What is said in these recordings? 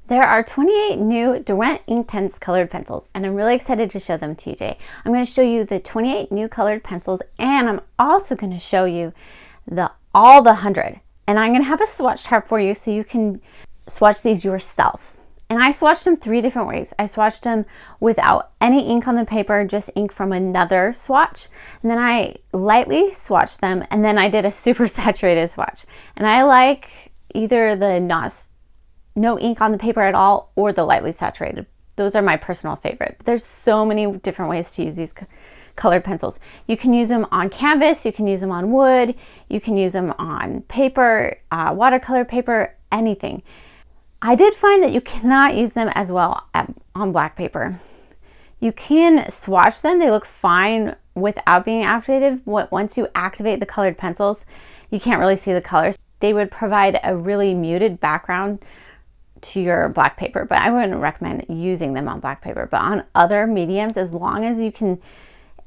There are 28 new Derwent Inktense Colored pencils, and I'm really excited to show them to you today. I'm going to show you the 28 new colored pencils, and I'm also going to show you all the 100. And I'm going to have a swatch chart for you so you can swatch these yourself. And I swatched them 3 different ways. I swatched them without any ink on the paper, just ink from another swatch. And then I lightly swatched them, and then I did a super saturated swatch. And I like either the no ink on the paper at all or the lightly saturated. Those are my personal favorite. But there's so many different ways to use these colored pencils. You can use them on canvas, you can use them on wood, you can use them on paper, watercolor paper, anything. I did find that you cannot use them as well on black paper. You can swatch them, they look fine without being activated. Once you activate the colored pencils, you can't really see the colors. They would provide a really muted background to your black paper, but I wouldn't recommend using them on black paper. But on other mediums, as long as you can,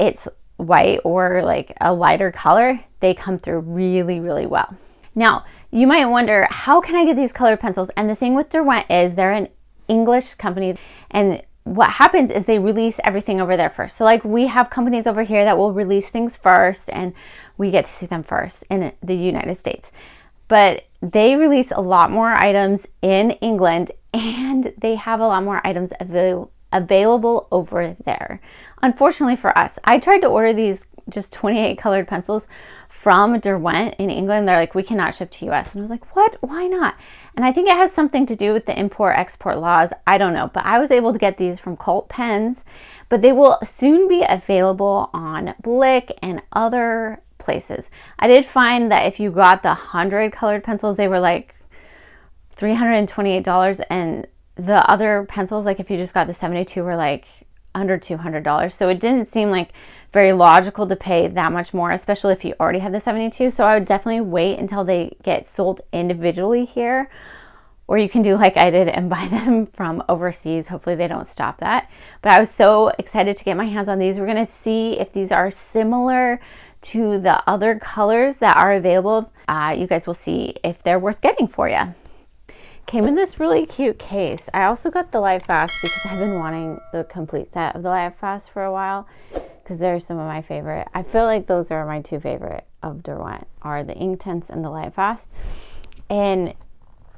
it's white or like a lighter color, they come through really, really well. Now, you might wonder, how can I get these colored pencils? And the thing with Derwent is they're an English company, and what happens is they release everything over there first. So like we have companies over here that will release things first, and we get to see them first in the United States. But they release a lot more items in England, and they have a lot more items available over there. Unfortunately for us, I tried to order these just 28 colored pencils from Derwent in England. They're like, we cannot ship to US. And I was like, what? Why not? And I think it has something to do with the import-export laws. I don't know, but I was able to get these from Cult Pens, but they will soon be available on Blick and other places. I did find that if you got the 100 colored pencils, they were like $328, and the other pencils, like if you just got the 72, were like under $200. So it didn't seem like very logical to pay that much more, especially if you already have the 72. So I would definitely wait until they get sold individually here, or you can do like I did and buy them from overseas. Hopefully they don't stop that. But I was so excited to get my hands on these. We're going to see if these are similar to the other colors that are available. You guys will see if they're worth getting for you. Came in this really cute case. I also got the Light Fast because I've been wanting the complete set of the Light Fast for a while, because they're some of my favorite. I feel like those are my 2 favorite of Derwent, are the Inktense and the Light Fast. And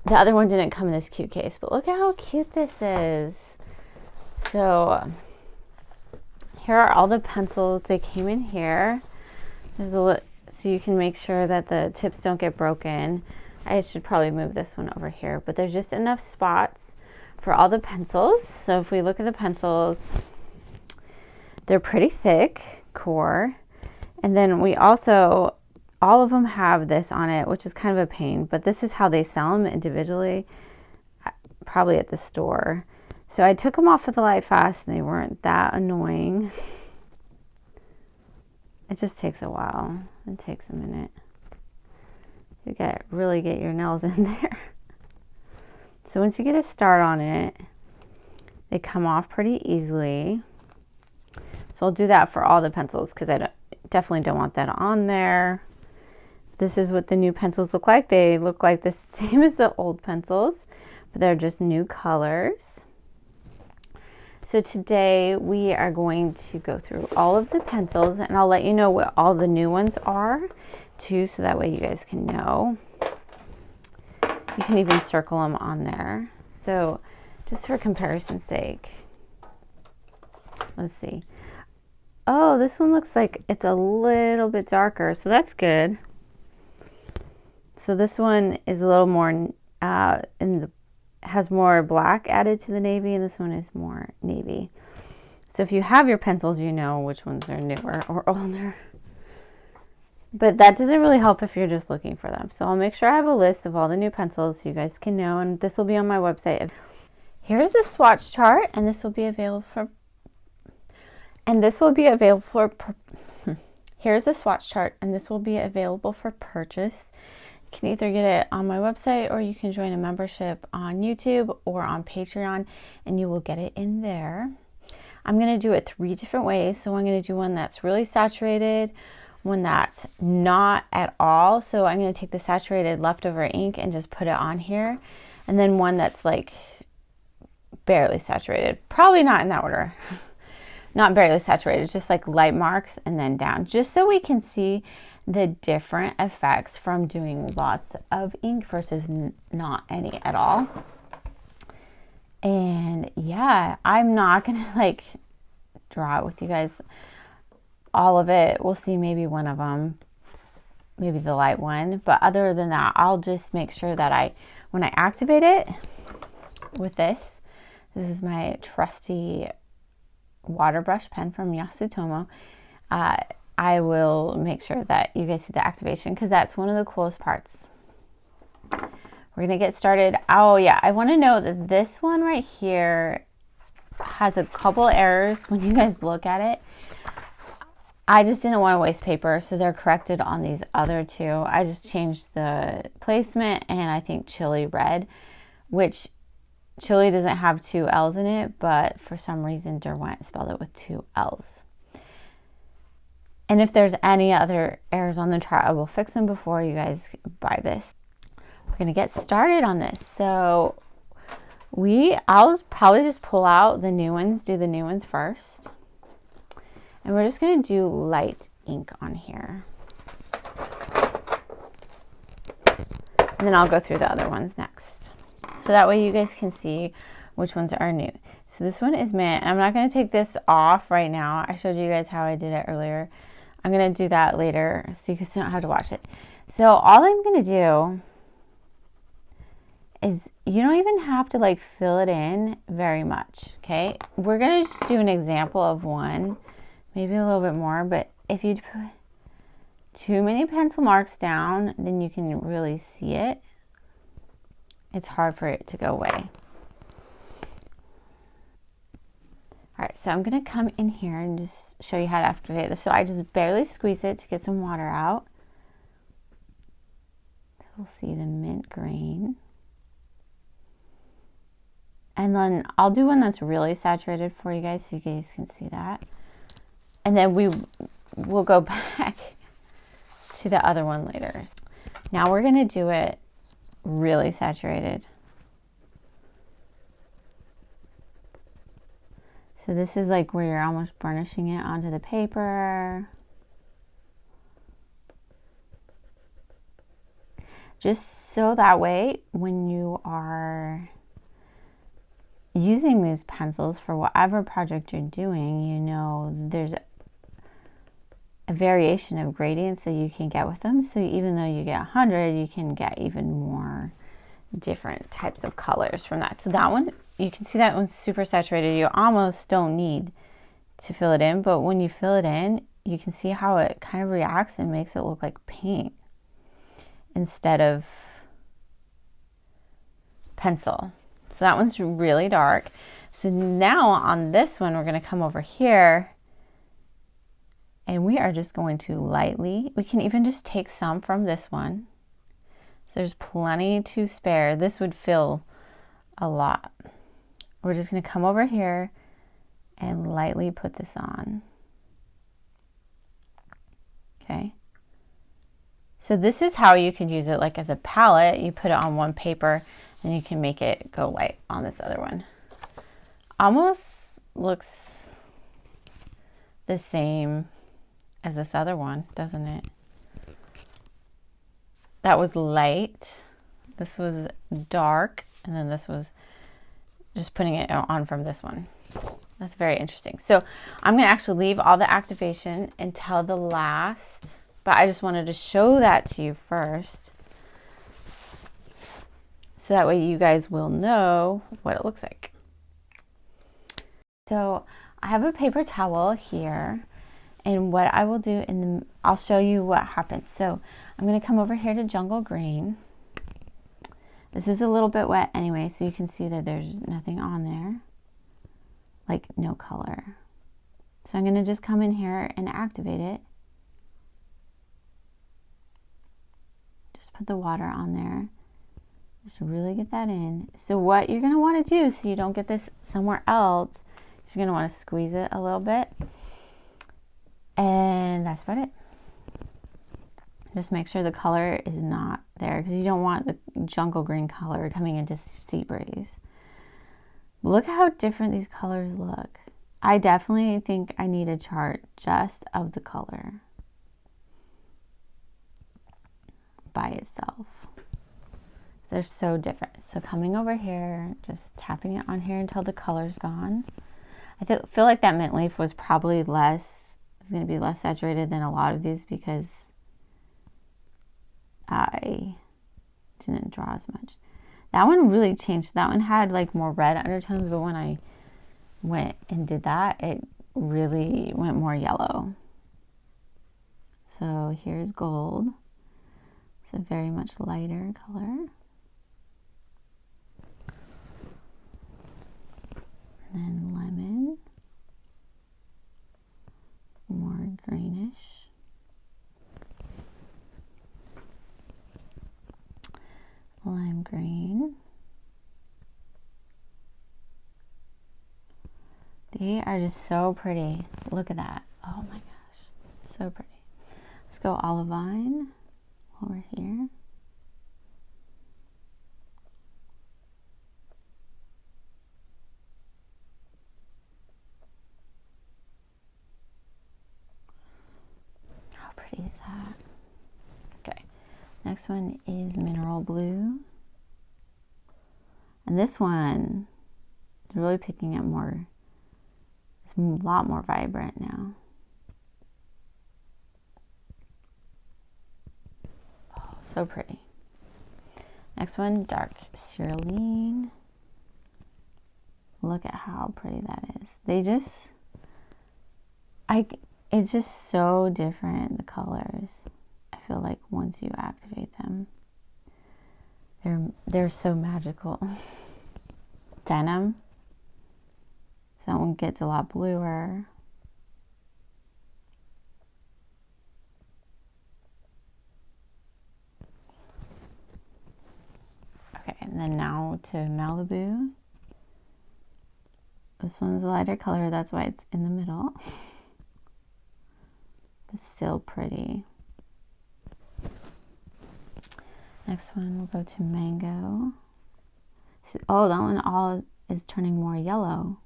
the other one didn't come in this cute case, but look at how cute this is. So here are all the pencils. They came in here. There's so you can make sure that the tips don't get broken. I should probably move this one over here, but there's just enough spots for all the pencils. So if we look at the pencils, they're pretty thick core. And then we also, all of them have this on it, which is kind of a pain, but this is how they sell them individually, probably at the store. So I took them off with the Light Fast, and they weren't that annoying. It just takes a while. It takes a minute. You really get your nails in there. So once you get a start on it, they come off pretty easily. So I'll do that for all the pencils, because I definitely don't want that on there. This is what the new pencils look like. They look like the same as the old pencils, but they're just new colors. So today we are going to go through all of the pencils, and I'll let you know what all the new ones are too, so that way you guys can know. You can even circle them on there. So just for comparison's sake, let's see. Oh, this one looks like it's a little bit darker, so that's good. So this one is a little more has more black added to the navy, and this one is more navy. So if you have your pencils, you know which ones are newer or older. But that doesn't really help if you're just looking for them. So I'll make sure I have a list of all the new pencils so you guys can know, and this will be on my website. Here's the swatch chart, and this will be available for here's the swatch chart, and this will be available for purchase. You can either get it on my website, or you can join a membership on YouTube or on Patreon, and you will get it in there. I'm going to do it 3 different ways. So I'm going to do one that's really saturated, one that's not at all. So I'm going to take the saturated leftover ink and just put it on here. And then one that's like barely saturated. Probably not in that order. Not barely saturated, just like light marks and then down, just so we can see the different effects from doing lots of ink versus not any at all. And yeah, I'm not gonna like draw it with you guys all of it. We'll see maybe one of them, maybe the light one, but other than that, I'll just make sure that when I activate it with this is my trusty Waterbrush pen from Yasutomo. I will make sure that you guys see the activation, because that's one of the coolest parts. We're gonna get started. Oh yeah, I want to know that this one right here has a couple errors when you guys look at it. I just didn't want to waste paper, so they're corrected on these other two. I just changed the placement, and I think chili red, which chili doesn't have two L's in it, but for some reason Derwent spelled it with two L's. And if there's any other errors on the chart, I will fix them before you guys buy this. We're gonna get started on this. So I'll probably just pull out the new ones, do the new ones first. And we're just gonna do light ink on here. And then I'll go through the other ones next. So that way you guys can see which ones are new. So this one is mint. I'm not gonna take this off right now. I showed you guys how I did it earlier. I'm gonna do that later so you guys don't have to watch it. So all I'm gonna do is, you don't even have to like fill it in very much, okay? We're gonna just do an example of one, maybe a little bit more, but if you put too many pencil marks down, then you can really see it. It's hard for it to go away. All right, so I'm gonna come in here and just show you how to activate this. So I just barely squeeze it to get some water out. So we'll see the mint green. And then I'll do one that's really saturated for you guys so you guys can see that. And then we'll go back to the other one later. Now we're gonna do it really saturated. So this is like where you're almost burnishing it onto the paper. Just so that way when you are using these pencils for whatever project you're doing, you know there's a variation of gradients that you can get with them. So even though you get 100, you can get even more different types of colors from that. So that one, you can see that one's super saturated. You almost don't need to fill it in, but when you fill it in, you can see how it kind of reacts and makes it look like paint instead of pencil. So that one's really dark. So now on this one, we're going to come over here and we are just going to lightly, we can even just take some from this one. So there's plenty to spare. This would fill a lot. We're just going to come over here and lightly put this on. Okay. So this is how you could use it like as a palette. You put it on one paper and you can make it go light on this other one. Almost looks the same as this other one, doesn't it? That was light. This was dark. And then this was just putting it on from this one. That's very interesting. So I'm going to actually leave all the activation until the last, but I just wanted to show that to you first. So that way you guys will know what it looks like. So I have a paper towel here, and what I will do I'll show you what happens. So I'm going to come over here to Jungle Green. This is a little bit wet anyway, so you can see that there's nothing on there, like no color. So I'm going to just come in here and activate it. Just put the water on there. Just really get that in. So what you're going to want to do so you don't get this somewhere else, you're going to want to squeeze it a little bit. And that's about it. Just make sure the color is not there because you don't want the jungle green color coming into sea breeze. Look how different these colors look. I definitely think I need a chart just of the color by itself. They're so different. So coming over here, just tapping it on here until the color's gone. I feel like that mint leaf was probably less, it's going to be less saturated than a lot of these because I didn't draw as much. That one really changed. That one had like more red undertones, but when I went and did that, it really went more yellow. So here's gold. It's a very much lighter color. And then lemon, more greenish. Lime green. They are just so pretty. Look at that. Oh my gosh, so pretty. Let's go olivine over here. How pretty is that? Okay, next one is mineral blue. And this one is really picking up more. It's a lot more vibrant now. Oh, so pretty. Next one, dark cerulean. Look at how pretty that is. It's just so different, the colors. I feel like once you activate them, they're so magical. Denim. That one gets a lot bluer. Okay, and then now to Malibu. This one's a lighter color, that's why it's in the middle. But still pretty. Next one, we'll go to mango. See, oh, that one all is turning more yellow.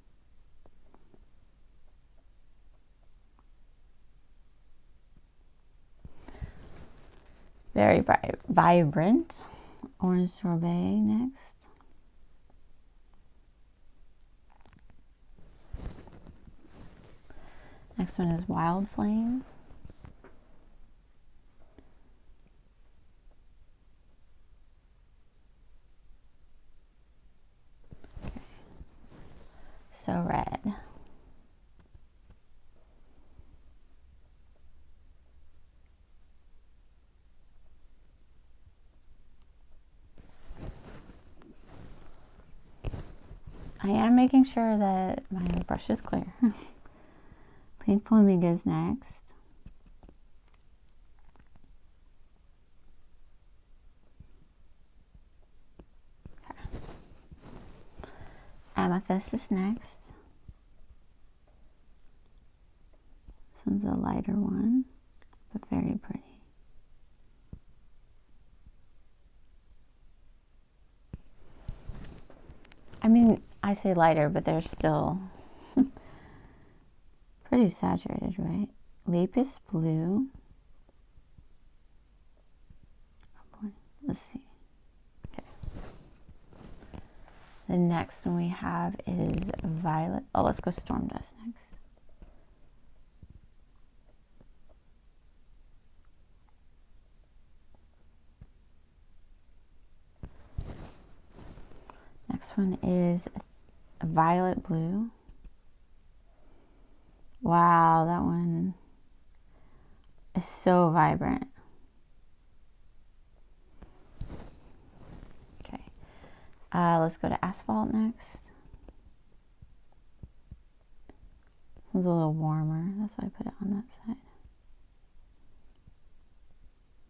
Very vibrant. Orange sorbet next. Next one is wild flame. Okay. So red. I am making sure that my brush is clear. Pink flamingos next. Okay. Amethyst is next. This one's a lighter one, but very pretty. I mean, I say lighter, but they're still pretty saturated, right? Lapis blue. Oh boy. Let's see. Okay. The next one we have is violet. Oh, let's go storm dust next. Next one is a violet blue. Wow, that one is so vibrant. Okay, let's go to asphalt next. This one's a little warmer, that's why I put it on that side.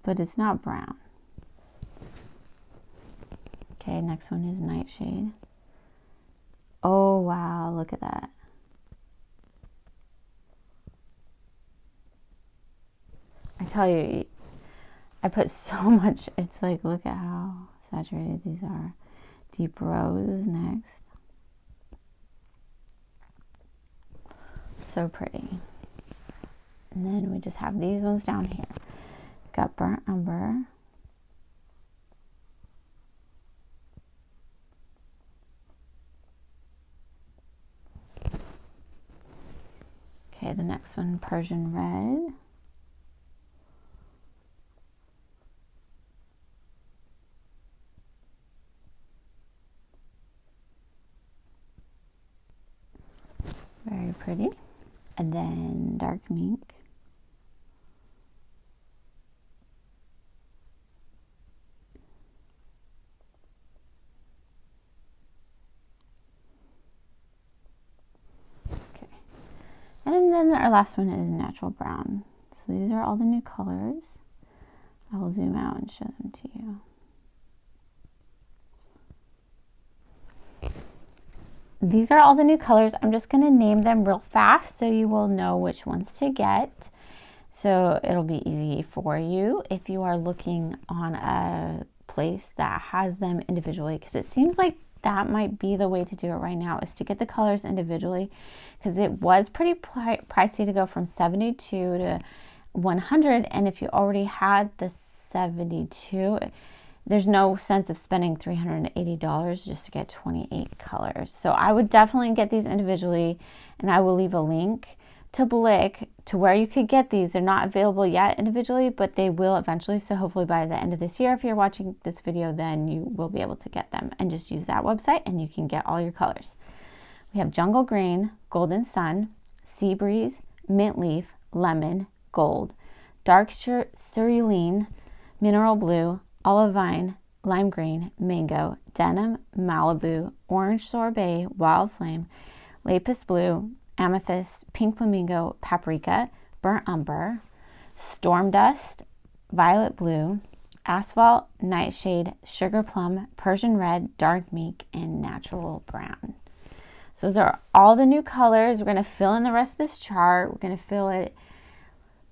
But it's not brown. Okay, next one is nightshade. Oh wow, look at that. I tell you, I put so much, it's like, look at how saturated these are. Deep rose is next. So pretty. And then we just have these ones down here. Got burnt umber. Okay, the next one, Persian red. Very pretty. And then dark mink. Okay. And then our last one is natural brown. So these are all the new colors. I will zoom out and show them to you. These are all the new colors. I'm just going to name them real fast so you will know which ones to get. So it'll be easy for you if you are looking on a place that has them individually, because it seems like that might be the way to do it right now, is to get the colors individually, because it was pretty pricey to go from 72 to 100, and if you already had the 72, there's no sense of spending $380 just to get 28 colors. So I would definitely get these individually, and I will leave a link to Blick to where you could get these. They're not available yet individually, but they will eventually. So hopefully by the end of this year, if you're watching this video, then you will be able to get them, and just use that website and you can get all your colors. We have jungle green, golden sun, sea breeze, mint leaf, lemon, gold, dark cerulean, mineral blue, olive vine, lime green, mango, denim, Malibu, orange sorbet, wild flame, lapis blue, amethyst, pink flamingo, paprika, burnt umber, storm dust, violet blue, asphalt, nightshade, sugar plum, Persian red, dark mink, and natural brown. So those are all the new colors. We're going to fill in the rest of this chart. We're going to fill it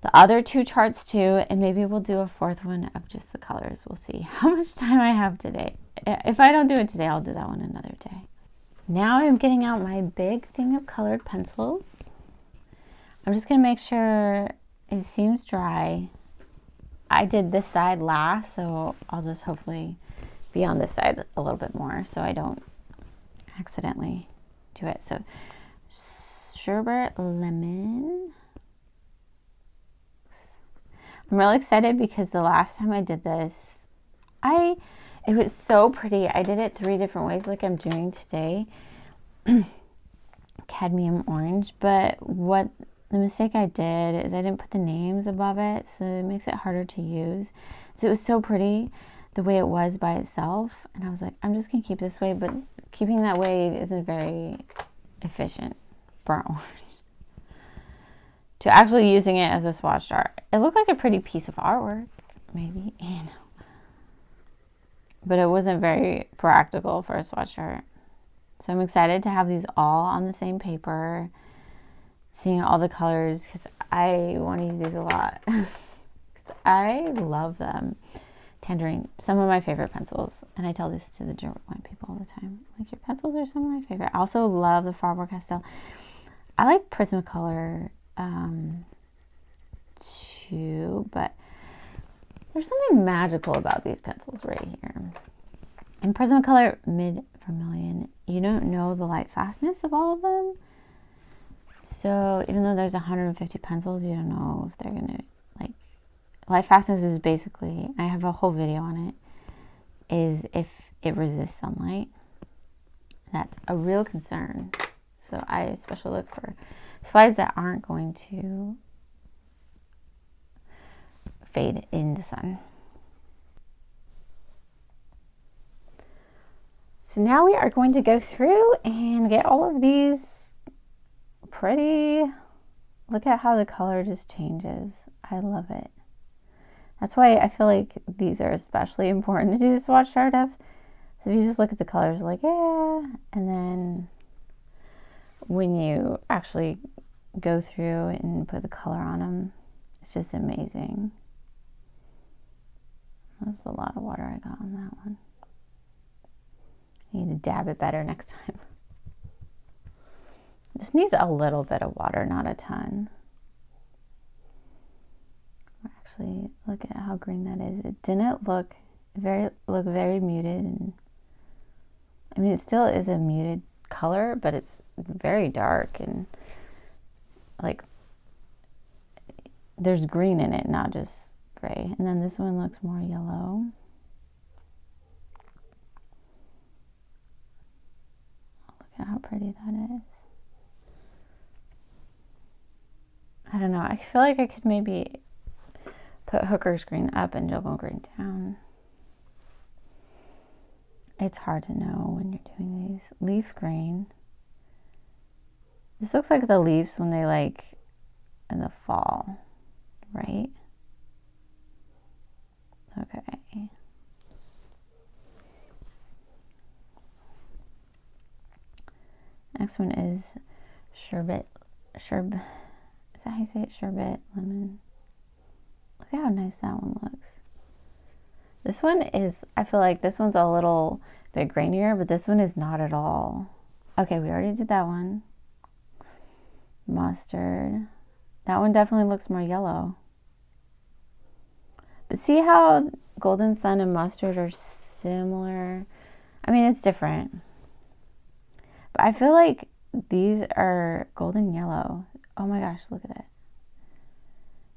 the other two charts too, and maybe we'll do a fourth one of just the colors. We'll see how much time I have today. If I don't do it today, I'll do that one another day. Now I'm getting out my big thing of colored pencils. I'm just going to make sure it seems dry. I did this side last, so I'll just hopefully be on this side a little bit more so I don't accidentally do it. So sherbet lemon. I'm really excited because the last time I did this, it was so pretty. I did it 3 different ways like I'm doing today. Cadmium orange, but what the mistake I did is I didn't put the names above it, so it makes it harder to use. So it was so pretty the way it was by itself, and I was like, I'm just gonna keep this way, but keeping that way isn't very efficient. Burnt orange. To actually using it as a swatch chart. It looked like a pretty piece of artwork, maybe, but it wasn't very practical for a swatch chart. So I'm excited to have these all on the same paper, seeing all the colors, because I want to use these a lot. Because I love them. Tangerine, some of my favorite pencils, and I tell this to the Derwent people all the time. Like, your pencils are some of my favorite. I also love the Faber-Castell. I like Prismacolor too, but there's something magical about these pencils right here. And Prismacolor Mid Vermilion, you don't know the light fastness of all of them. So even though there's 150 pencils, you don't know if they're gonna, like, light fastness is basically, I have a whole video on it, is if it resists sunlight. That's a real concern. So I especially look for supplies that aren't going to fade in the sun. So now we are going to go through and get all of these pretty. Look at how the color just changes. I love it. That's why I feel like these are especially important to do the swatch chart of. So if you just look at the colors, like, yeah, and then when you actually go through and put the color on them, it's just amazing. That's a lot of water I got on that one. I need to dab it better next time. Just needs a little bit of water, not a ton. Actually, look at how green that is. It didn't look very muted, and I mean, it still is a muted color, but it's very dark, and like there's green in it, not just gray. And then this one looks more yellow. Look at how pretty that is. I don't know. I feel like I could maybe put Hooker's green up and Jungle green down. It's hard to know when you're doing these. Leaf green. This looks like the leaves when they like in the fall, right? Okay. Next one is sherbet. Is that how you say it? Sherbet lemon. Look at how nice that one looks. This one is, I feel like this one's a little bit grainier, but this one is not at all. Okay, we already did that one. Mustard. That one definitely looks more yellow. But see how Golden Sun and mustard are similar? I mean, it's different. But I feel like these are golden yellow. Oh my gosh, look at that.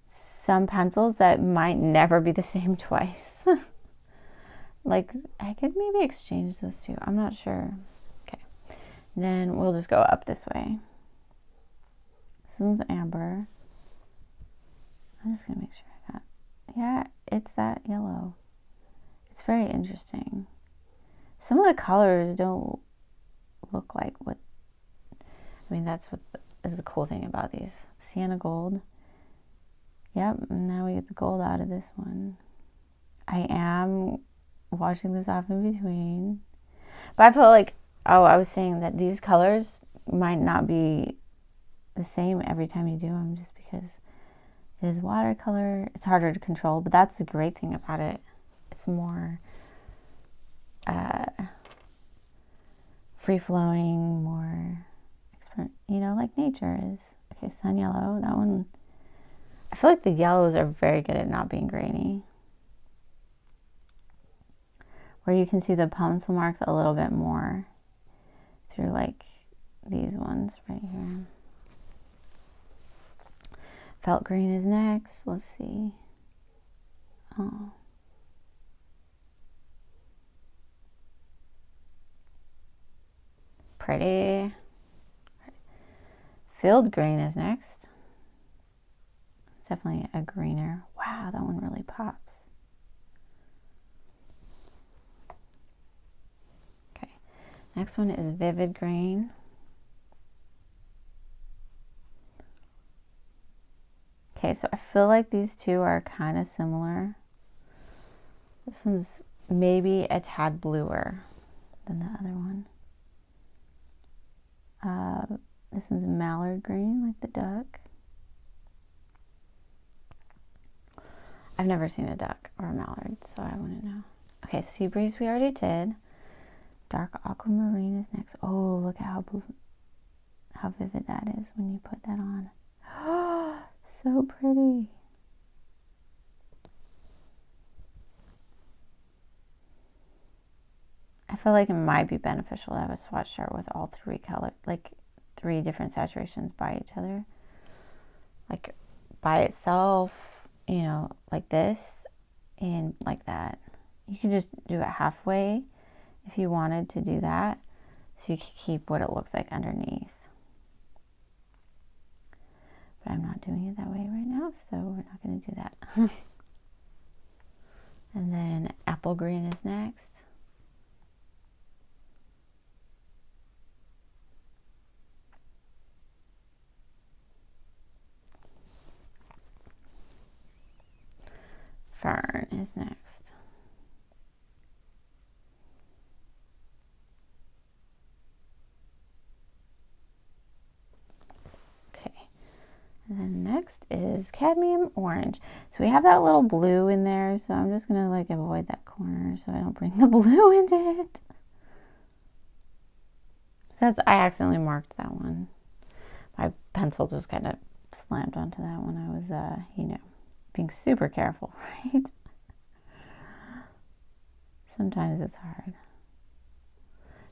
Some pencils that might never be the same twice. Like, I could maybe exchange those two. I'm not sure. Okay. Then we'll just go up this way. This one's amber. I'm just going to make sure I got... Yeah, it's that yellow. It's very interesting. Some of the colors don't look like what... I mean, that's what is the cool thing about these. Sienna gold. Yep, now we get the gold out of this one. I am washing this off in between. But I feel like, I was saying that these colors might not be the same every time you do them just because it is watercolor. It's harder to control, but that's the great thing about it. It's more free-flowing, more, like nature is. Okay, sun yellow, that one. I feel like the yellows are very good at not being grainy. Where you can see the pencil marks a little bit more through like these ones right here. Felt green is next. Let's see. Oh. Pretty. Filled green is next. It's definitely a greener. Wow, that one really pops. Okay, next one is vivid green. Okay, so I feel like these two are kind of similar. This one's maybe a tad bluer than the other one. This one's mallard green, like the duck. I've never seen a duck or a mallard, so I wouldn't know. Okay, sea breeze we already did. Dark aquamarine is next. Oh, look at how vivid that is when you put that on. Oh, so pretty. I feel like it might be beneficial to have a swatch chart with all three colors, like 3 different saturations by each other. Like by itself, like this and like that. You could just do it halfway if you wanted to do that, so you could keep what it looks like underneath. But I'm not doing it that way right now, so we're not going to do that. And then apple green is next. Fern is next. Okay, and then next is cadmium orange. So we have that little blue in there, so I'm just gonna like avoid that corner so I don't bring the blue into it. I accidentally marked that one. pencil just kind of slammed onto that when I was, you know, being super careful, right? Sometimes it's hard,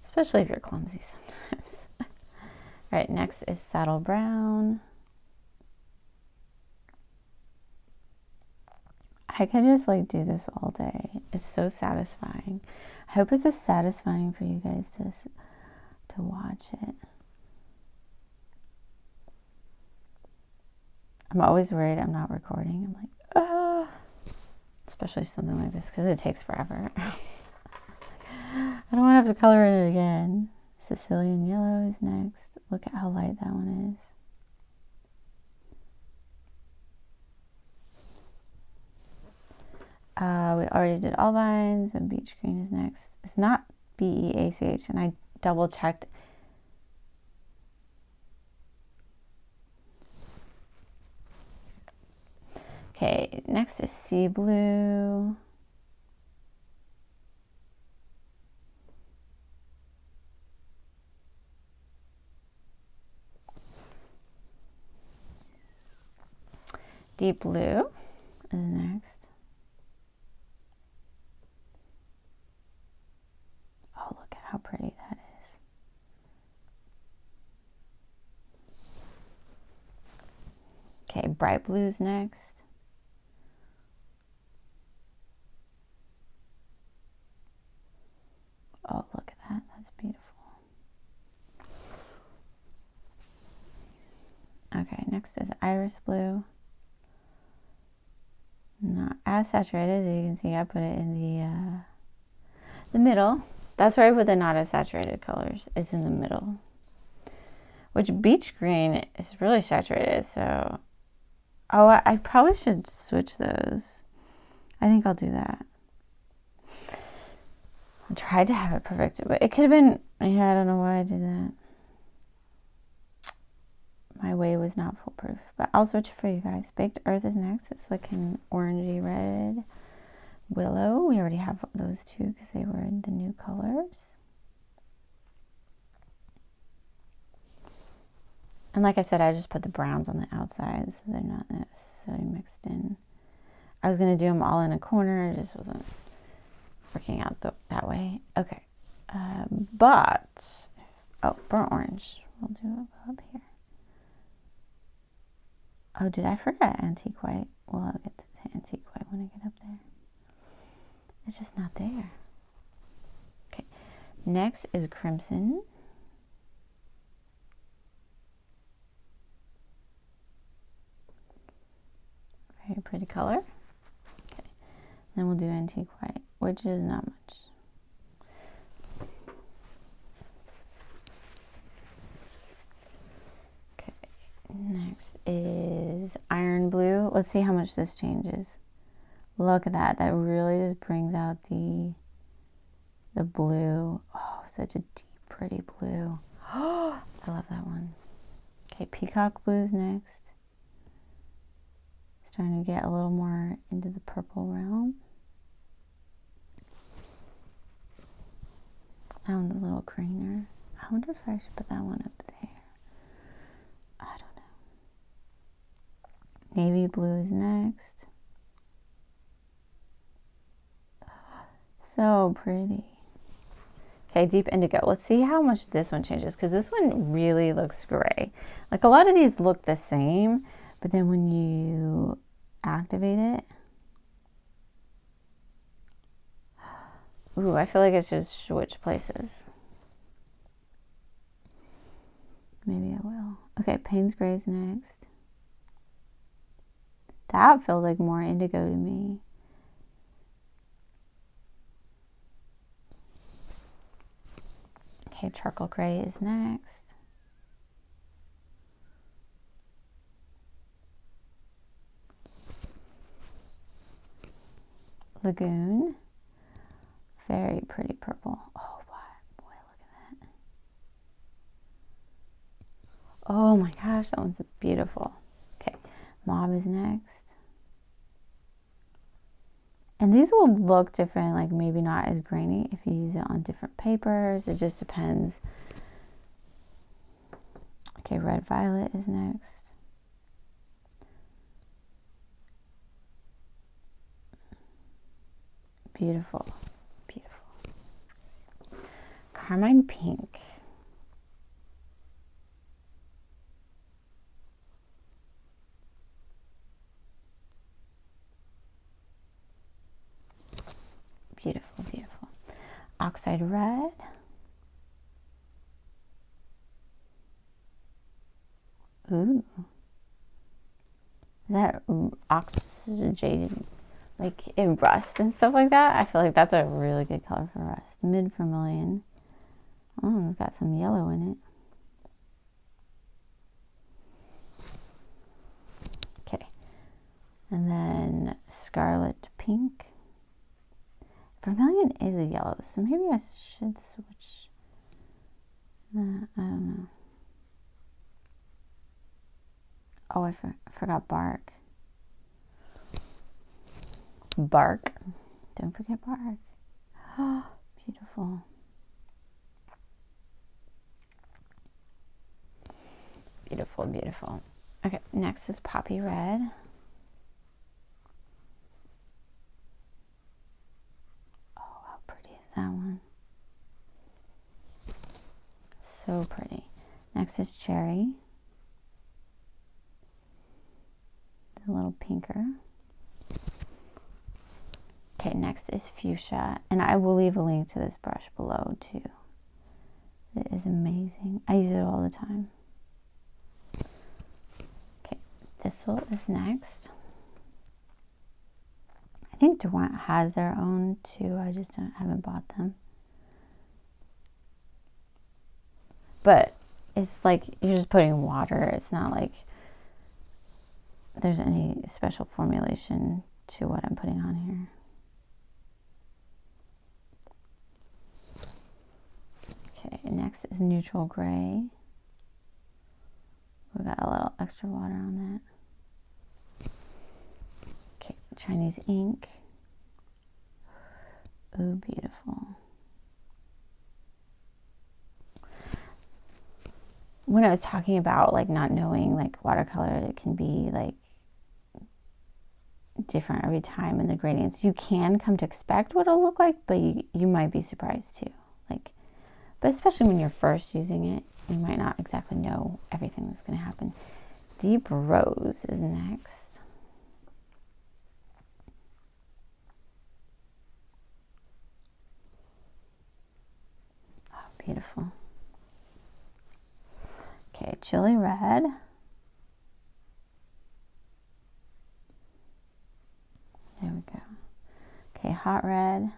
especially if you're clumsy sometimes. All right, next is saddle brown. I could just like do this all day. It's so satisfying. I hope it's as satisfying for you guys to watch it. I'm always worried I'm not recording. I'm like, oh, especially something like this because it takes forever. I don't want to have to color it again. Sicilian yellow is next. Look at how light that one is. We already did all lines, and beach green is next. It's not BEACH, and I double checked. Okay, next is sea blue. Deep blue is next. Oh, look at how pretty that is. Okay, bright blue's next. Oh, look at that. That's beautiful. Okay, next is iris blue. Not as saturated as you can see. I put it in the middle. That's where I put the not as saturated colors. It's in the middle. Which beach green is really saturated, so oh, I probably should switch those. I think I'll do that. I tried to have it perfect, but it could have been, yeah, I don't know why I did that. My way was not foolproof, but I'll switch it for you guys. Baked earth is next. It's like an orangey red. Willow, we already have those two because they were in the new colors. And like I said, I just put the browns on the outside, so they're not necessarily mixed in. I was going to do them all in a corner. It just wasn't working out that way. Okay. But, oh, burnt orange. We'll do it up here. Oh, did I forget antique white? Well, I'll get to antique white when I get up there. It's just not there. Okay. Next is crimson. Very pretty color. Okay. Then we'll do antique white, which is not much. Okay. Next is iron blue. Let's see how much this changes. Look at that. That really just brings out the blue. Oh, such a deep, pretty blue. Oh, I love that one. Okay, peacock blue's next. Starting to get a little more into the purple realm. That one's a little greener. I wonder if I should put that one up there. I don't know. Navy blue is next. So pretty. Okay, deep indigo. Let's see how much this one changes because this one really looks gray. Like a lot of these look the same, but then when you activate it, ooh, I feel like it's just switch places. Maybe I will. Okay, Payne's Gray is next. That feels like more indigo to me. Okay, charcoal gray is next. Lagoon. Very pretty purple. Oh, boy, look at that. Oh my gosh, that one's beautiful. Okay, mauve is next. And these will look different, like maybe not as grainy if you use it on different papers. It just depends. Okay, red violet is next. Beautiful, beautiful. Carmine pink. Beautiful, beautiful. Oxide red. Ooh. Is that oxygenated, like in rust and stuff like that? I feel like that's a really good color for rust. Mid vermilion. Oh, it's got some yellow in it. Okay. And then scarlet pink. Vermilion is a yellow, so maybe I should switch. I don't know. Oh, I forgot bark. Bark. Don't forget bark. Oh, beautiful. Beautiful, beautiful. Okay, next is poppy red. Oh, how pretty is that one? So pretty. Next is cherry. A little pinker. Okay, next is fuchsia, and I will leave a link to this brush below too. It is amazing. I use it all the time. Okay, thistle is next. I think Derwent has their own too. I just haven't bought them. But it's like you're just putting water. It's not like there's any special formulation to what I'm putting on here. Okay, next is neutral gray. We got a little extra water on that. Okay, Chinese ink. Ooh, beautiful. When I was talking about like not knowing like watercolor, it can be like different every time in the gradients. You can come to expect what it'll look like, but you might be surprised too. Like, but especially when you're first using it, you might not exactly know everything that's going to happen. Deep rose is next. Oh, beautiful. Okay, chili red. There we go. Okay, hot red.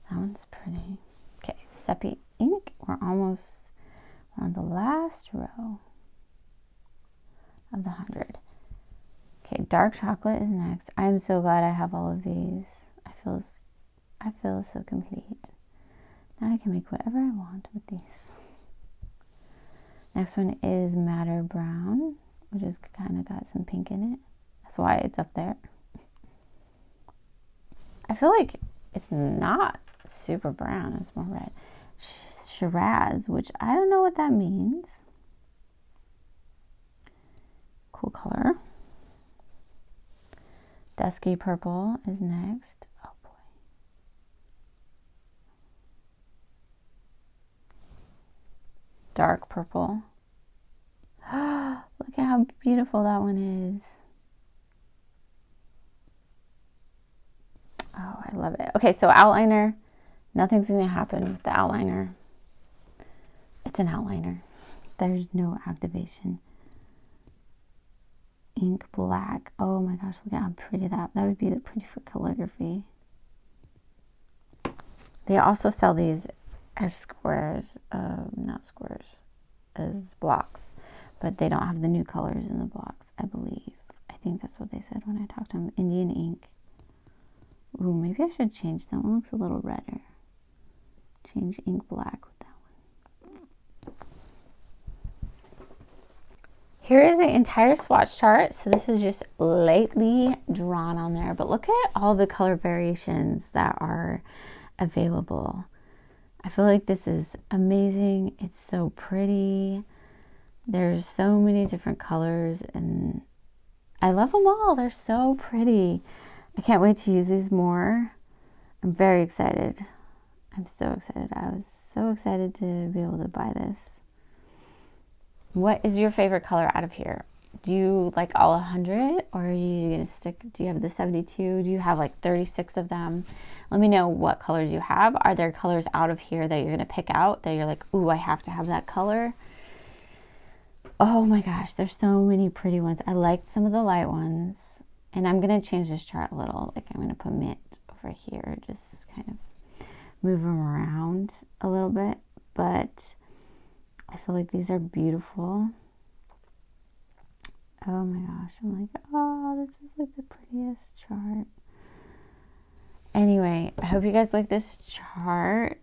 That one's pretty. Okay, sepia ink. We're on the last row of the 100. Okay, dark chocolate is next. I'm so glad I have all of these. I feel so complete. Now I can make whatever I want with these. Next one is madder brown, which is kind of got some pink in it. That's why it's up there. I feel like it's not super brown, it's more red. Shiraz, which I don't know what that means. Cool color. Dusky purple is next. Oh boy. Dark purple. Look at how beautiful that one is. Oh, I love it. Okay, so outliner. Nothing's going to happen with the outliner. It's an outliner. There's no activation. Ink black. Oh my gosh, look at how pretty that would be pretty for calligraphy. They also sell these as squares, not squares, as blocks, but they don't have the new colors in the blocks, I believe. I think that's what they said when I talked to them. Indian ink. Ooh, maybe I should change that one. Looks a little redder. Change ink black with that one. Here is the entire swatch chart. So this is just lightly drawn on there, but look at all the color variations that are available. I feel like this is amazing. It's so pretty. There's so many different colors and I love them all. They're so pretty. I can't wait to use these more. I'm very excited. I'm so excited. I was so excited to be able to buy this. What is your favorite color out of here? Do you like all 100 or are you going to stick? Do you have the 72? Do you have like 36 of them? Let me know what colors you have. Are there colors out of here that you're going to pick out that you're like, ooh, I have to have that color? Oh my gosh, there's so many pretty ones. I liked some of the light ones. And I'm going to change this chart a little. Like I'm going to put mint over here. Just kind of move them around a little bit. But I feel like these are beautiful. Oh my gosh, I'm like, oh, this is like the prettiest chart. Anyway, I hope you guys like this chart.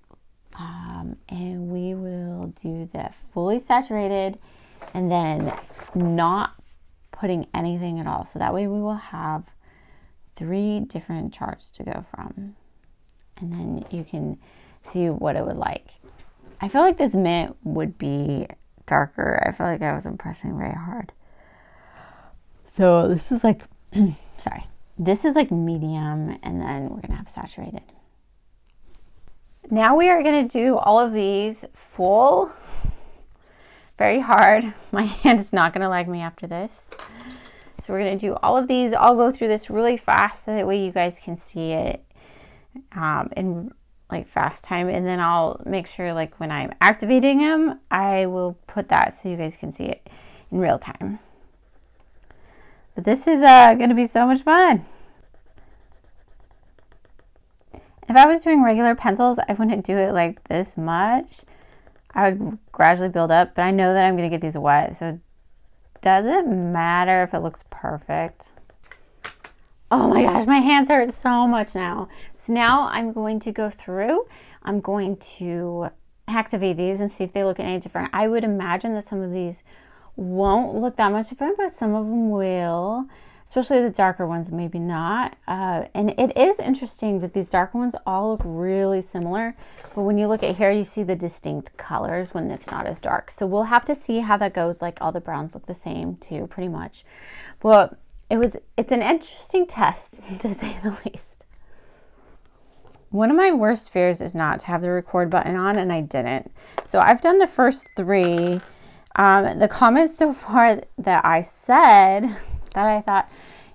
And we will do the fully saturated and then not putting anything at all. So that way we will have 3 different charts to go from. And then you can see what it would like. I feel like this mint would be darker. I feel like I was pressing very hard. So this is like, sorry, this is like medium, and then we're gonna have saturated. Now we are gonna do all of these full, very hard. My hand is not gonna like me after this. So we're gonna do all of these. I'll go through this really fast so that way you guys can see it in like fast time, and then I'll make sure like when I'm activating them, I will put that so you guys can see it in real time. But this is going to be so much fun. If I was doing regular pencils, I wouldn't do it like this much. I would gradually build up, but I know that I'm going to get these wet, so it doesn't matter if it looks perfect. Oh my gosh, my hands hurt so much now. So now I'm going to go through. I'm going to activate these and see if they look any different. I would imagine that some of these won't look that much different, but some of them will, especially the darker ones, maybe not. And it is interesting that these darker ones all look really similar, but when you look at here, you see the distinct colors when it's not as dark. So we'll have to see how that goes. Like all the browns look the same too, pretty much. But it's an interesting test to say the least. One of my worst fears is not to have the record button on, and I didn't. So I've done the first 3. The comments so far that I said that I thought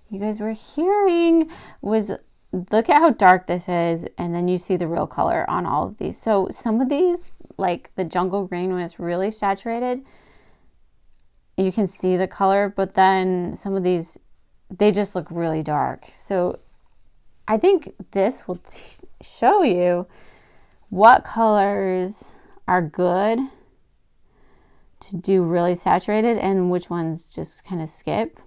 you guys were hearing was, look at how dark this is, and then you see the real color on all of these. So some of these, like the jungle green, when it's really saturated, you can see the color, but then some of these, they just look really dark. So I think this will show you what colors are good to do really saturated and which ones just kind of skip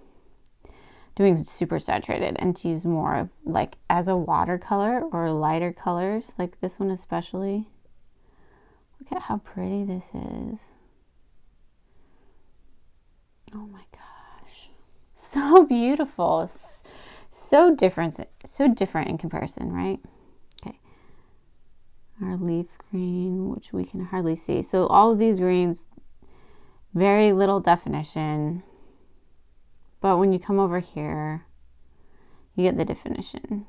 doing super saturated, and to use more of like as a watercolor or lighter colors, like this one especially. Look at how pretty this is. Oh my gosh, so beautiful, so different in comparison, right? Okay, our leaf green, which we can hardly see. So all of these greens, very little definition, but when you come over here, you get the definition.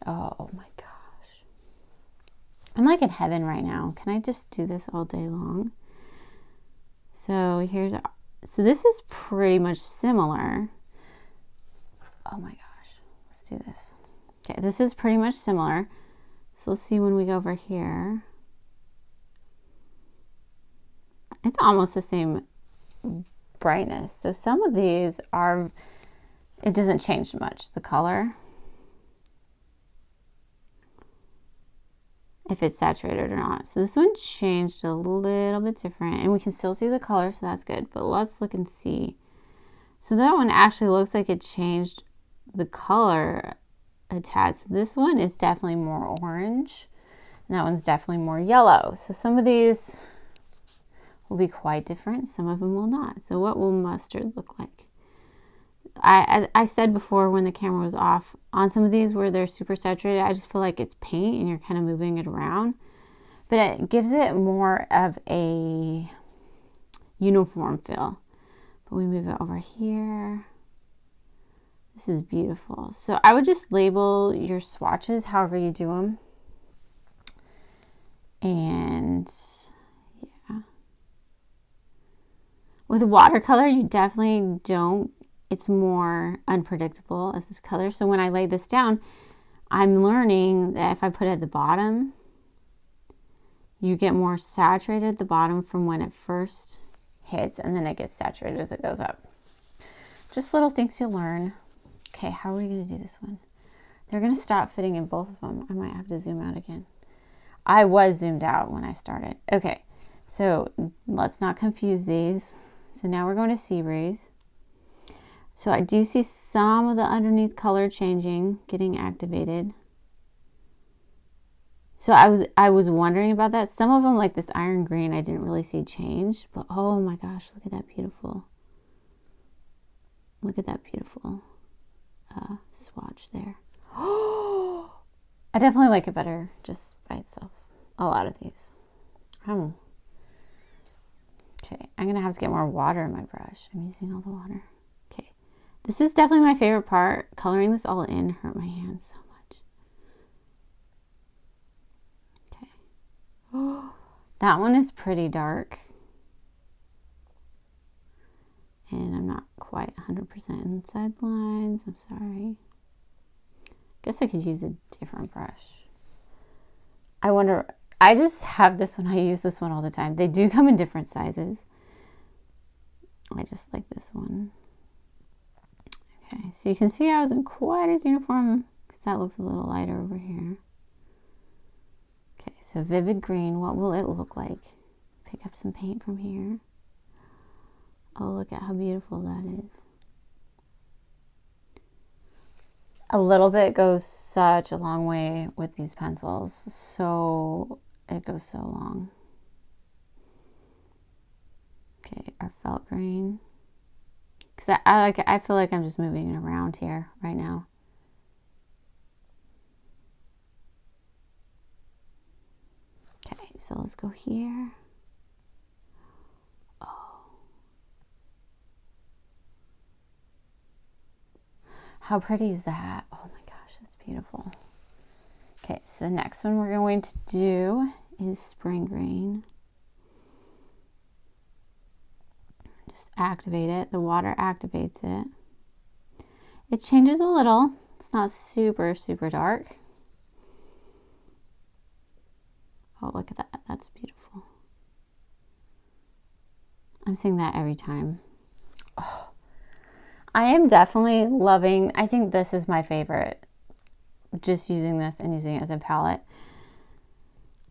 Oh my gosh. I'm like in heaven right now. Can I just do this all day long? So so this is pretty much similar. Oh my gosh, let's do this. Okay, this is pretty much similar. So let's see when we go over here. It's almost the same brightness. So some of these are, it doesn't change much, the color, if it's saturated or not. So this one changed a little bit different, and we can still see the color, so that's good. But let's look and see. So that one actually looks like it changed the color a tad. So this one is definitely more orange, and that one's definitely more yellow. So some of these will be quite different, some of them will not. So what will mustard look like? As I said before when the camera was off, on some of these where they're super saturated, I just feel like it's paint and you're kind of moving it around. But it gives it more of a uniform feel. But we move it over here. This is beautiful. So I would just label your swatches however you do them. And yeah. With watercolor, you definitely don't. It's more unpredictable as this color. So when I lay this down, I'm learning that if I put it at the bottom, you get more saturated at the bottom from when it first hits, and then it gets saturated as it goes up. Just little things you'll learn. Okay, how are we going to do this one? They're going to stop fitting in both of them. I might have to zoom out again. I was zoomed out when I started. Okay, so let's not confuse these. So now we're going to Sea Breeze. So I do see some of the underneath color changing, getting activated. So I was wondering about that. Some of them, like this iron green, I didn't really see change. But oh my gosh, look at that beautiful. Look at that beautiful swatch there. Oh, I definitely like it better just by itself. A lot of these. Okay, I'm going to have to get more water in my brush. I'm using all the water. Okay, this is definitely my favorite part. Coloring this all in hurt my hands so much. Okay. Oh, that one is pretty dark. And I'm not quite 100% inside the lines. I'm sorry. Guess I could use a different brush. I wonder, I just have this one. I use this one all the time. They do come in different sizes. I just like this one. Okay, so you can see I wasn't quite as uniform because that looks a little lighter over here. Okay, so vivid green, what will it look like? Pick up some paint from here. Oh, look at how beautiful that is. A little bit goes such a long way with these pencils. So it goes so long. Okay, our felt green. Because I feel like I'm just moving it around here right now. Okay, so let's go here. How pretty is that? Oh my gosh, that's beautiful. Okay, so the next one we're going to do is spring green. Just activate it. The water activates it. It changes a little. It's not super, super dark. Oh, look at that. That's beautiful. I'm seeing that every time. Oh. I am definitely loving, I think this is my favorite, just using this and using it as a palette.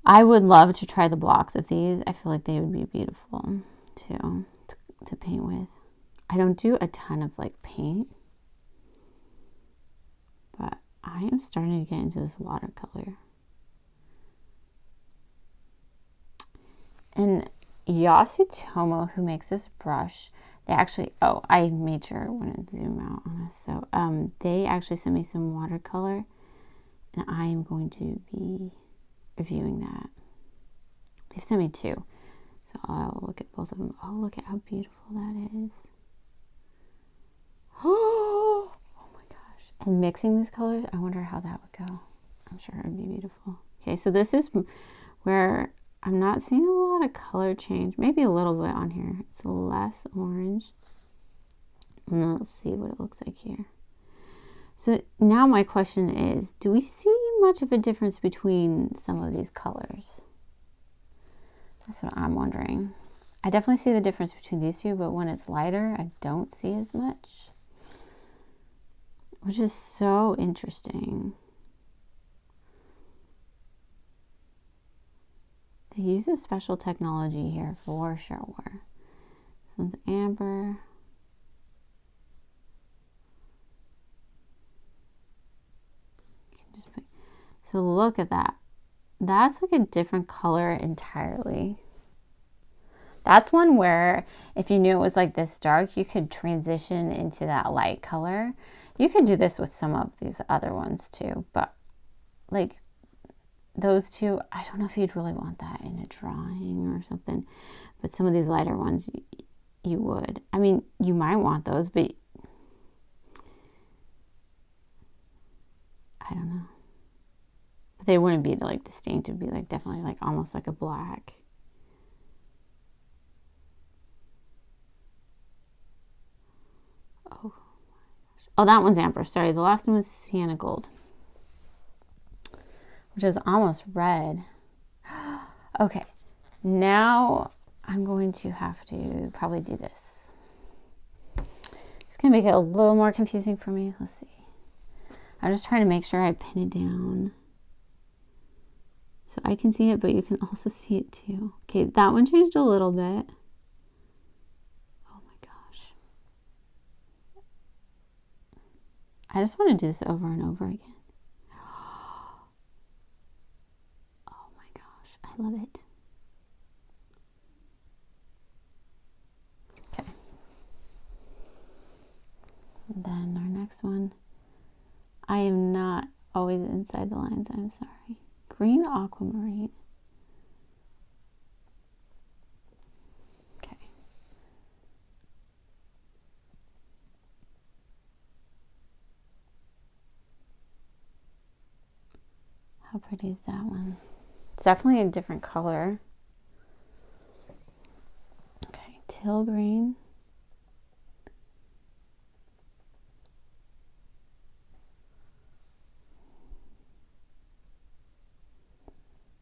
I would love to try the blocks of these. I feel like they would be beautiful too, to paint with. I don't do a ton of like paint, but I am starting to get into this watercolor. And Yasutomo, who makes this brush, they actually, oh, I made sure I wouldn't zoom out on this. So they actually sent me some watercolor, and I am going to be reviewing that. They've sent me two, so I'll look at both of them. Oh, look at how beautiful that is. Oh my gosh. And mixing these colors, I wonder how that would go. I'm sure it would be beautiful. Okay, so this is where I'm not seeing a lot of color change. Maybe a little bit on here. It's less orange. And let's see what it looks like here. So now my question is, do we see much of a difference between some of these colors? That's what I'm wondering. I definitely see the difference between these two, but when it's lighter, I don't see as much. Which is so interesting. They use a special technology here for sure. This one's amber. So look at that. That's like a different color entirely. That's one where if you knew it was like this dark, you could transition into that light color. You could do this with some of these other ones too, but like those two, I don't know if you'd really want that in a drawing or something, but some of these lighter ones you would. I mean, you might want those, but I don't know. But they wouldn't be like distinct. It'd be like definitely like almost like a black. Oh, oh, that one's amber. Sorry, the last one was sienna gold, which is almost red. Okay, now I'm going to have to probably do this. It's going to make it a little more confusing for me. Let's see. I'm just trying to make sure I pin it down so I can see it, but you can also see it too. Okay, that one changed a little bit. Oh my gosh. I just want to do this over and over again. Oh my gosh, I love it. Okay. And then our next one. I am not always inside the lines, I'm sorry. Green aquamarine. Okay. How pretty is that one? It's definitely a different color. Okay, teal green.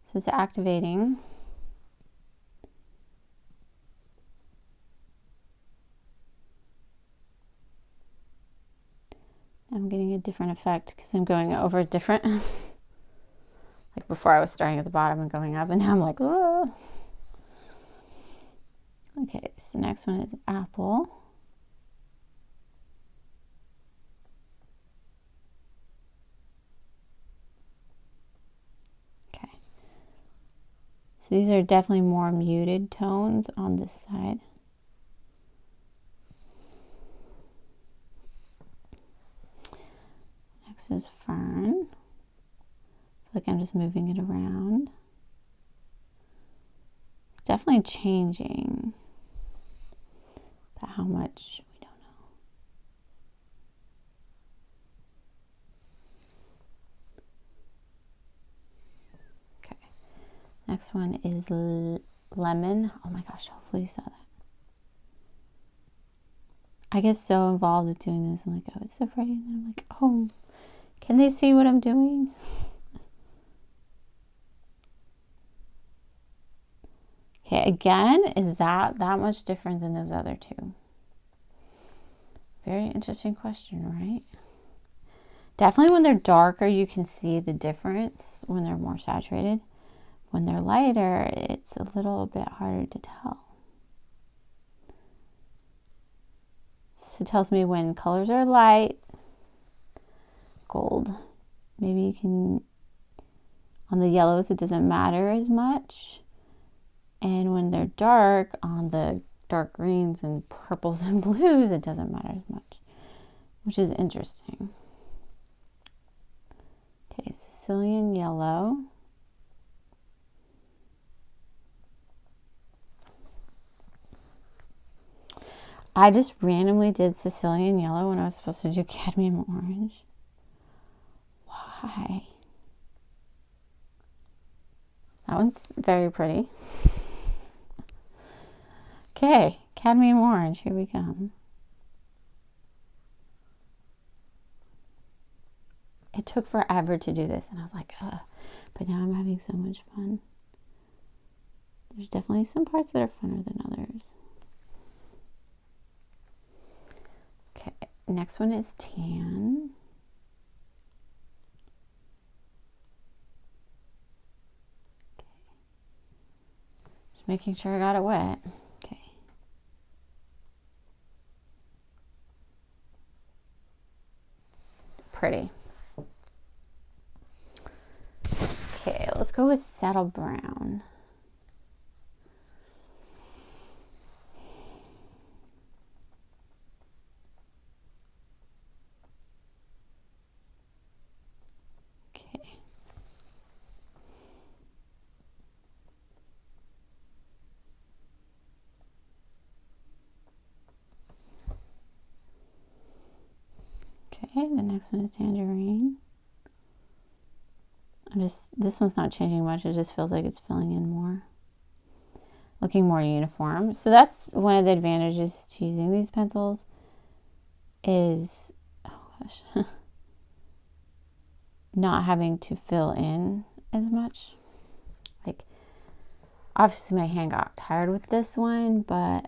So it's activating. I'm getting a different effect because I'm going over different. Like before I was starting at the bottom and going up, and now I'm like, oh. Okay, so the next one is apple. Okay. So these are definitely more muted tones on this side. Next is fern. I feel like I'm just moving it around. It's definitely changing, but how much, we don't know. Okay, next one is lemon. Oh my gosh, hopefully you saw that. I get so involved with doing this. I'm like, oh, it's so pretty. And then I'm like, oh, can they see what I'm doing? Okay, again, is that much different than those other two? Very interesting question, right? Definitely when they're darker, you can see the difference when they're more saturated. When they're lighter, it's a little bit harder to tell. So it tells me when colors are light, gold. Maybe you can, on the yellows, it doesn't matter as much. And when they're dark, on the dark greens and purples and blues, it doesn't matter as much, which is interesting. Okay, Sicilian yellow. I just randomly did Sicilian yellow when I was supposed to do cadmium orange. Why? That one's very pretty. Okay, cadmium orange, here we come. It took forever to do this, and I was like, ugh. But now I'm having so much fun. There's definitely some parts that are funner than others. Okay, next one is tan. Okay. Just making sure I got it wet. Okay. Pretty. Okay, let's go with saddle brown. Okay, the next one is tangerine. This one's not changing much. It just feels like it's filling in more. Looking more uniform. So that's one of the advantages to using these pencils is, oh gosh, not having to fill in as much. Like, obviously my hand got tired with this one, but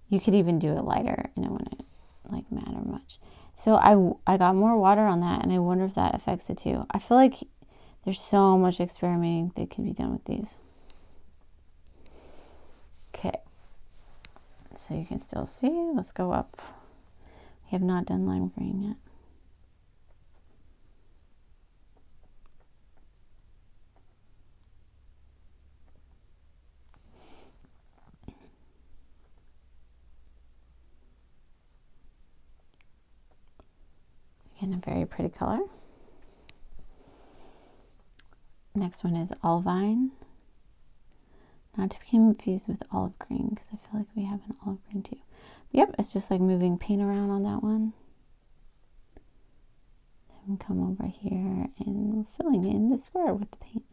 you could even do it lighter and it wouldn't like matter much. So I got more water on that, and I wonder if that affects it too. I feel like there's so much experimenting that could be done with these. Okay, so you can still see. Let's go up. We have not done lime green yet. Again, a very pretty color. Next one is olivine. Not to be confused with olive green, because I feel like we have an olive green too. Yep, it's just like moving paint around on that one. Then come over here and we're filling in the square with the paint.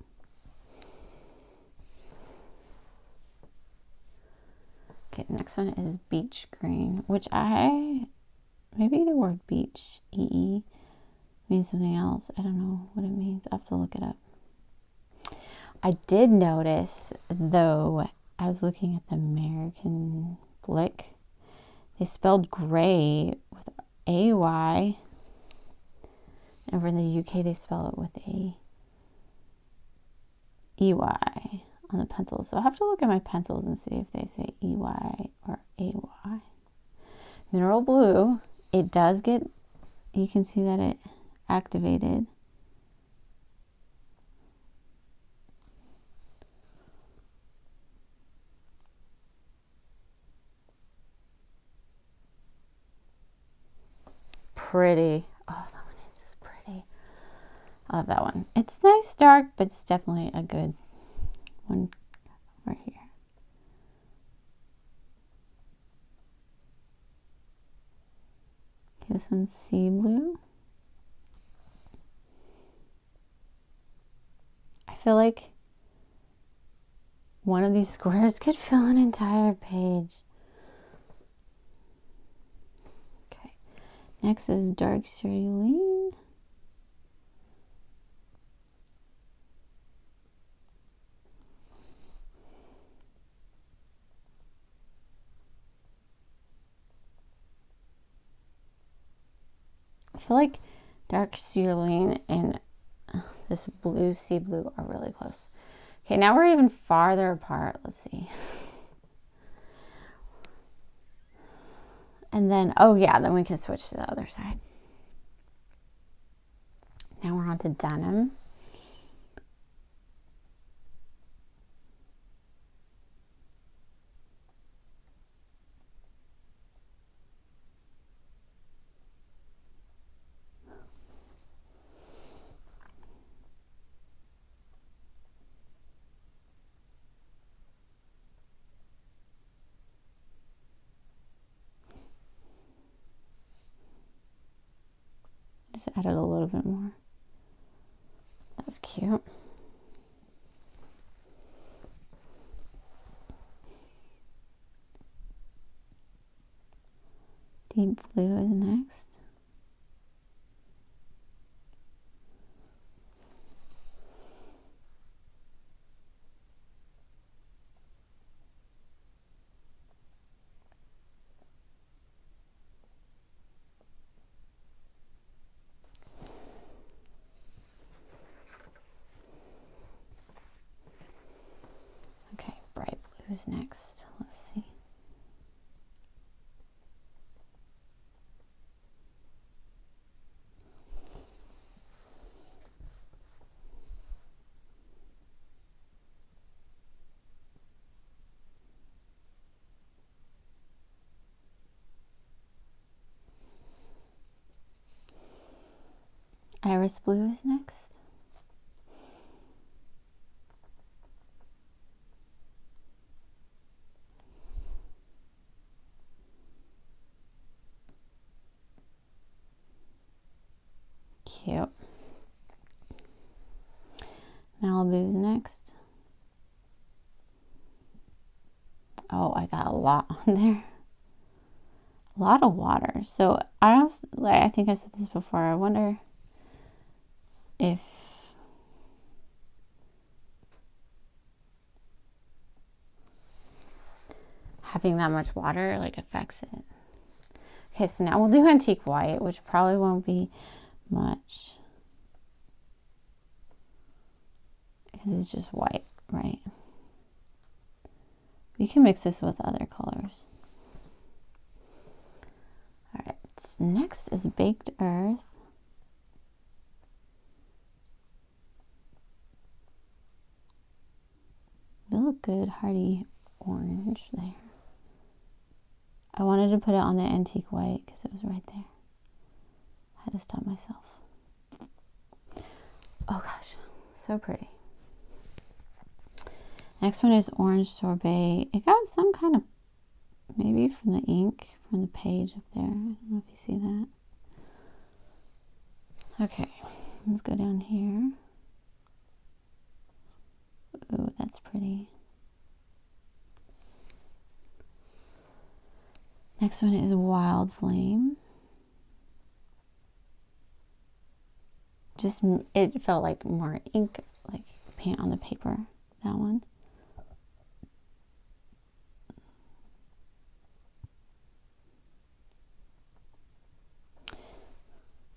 Okay, the next one is beach green, which maybe the word beach, EE, means something else. I don't know what it means. I have to look it up. I did notice, though, I was looking at the American Blick. They spelled gray with AY. Over in the UK, they spell it with a EY on the pencils. So I'll have to look at my pencils and see if they say EY or AY. Mineral blue, it does get, you can see that it activated. Pretty. Oh, that one is pretty. I love that one. It's nice dark, but it's definitely a good one right here. Okay, this one's sea blue. I feel like one of these squares could fill an entire page. Okay, next is dark cerulean. I feel like dark cerulean and this blue sea blue are really close. Okay, now we're even farther apart. Let's see. And then, oh yeah, then we can switch to the other side. Now we're on to denim. Just added a little bit more. That's cute. Deep blue is next. Okay, bright blue is next. Let's see. Iris blue is next. Cute. Malibu's next. Oh, I got a lot on there. A lot of water. So I think I said this before. I wonder if having that much water like affects it. Okay, so now we'll do antique white, which probably won't be much because it's just white, right? You can mix this with other colors. All right, next is baked earth. They look good, hearty orange there. I wanted to put it on the antique white because it was right there. I had to stop myself. Oh gosh, so pretty. Next one is orange sorbet. It got some kind of, maybe from the ink, from the page up there. I don't know if you see that. Okay, let's go down here. Ooh, that's pretty. Next one is wild flame. Just, it felt like more ink, like paint on the paper, that one.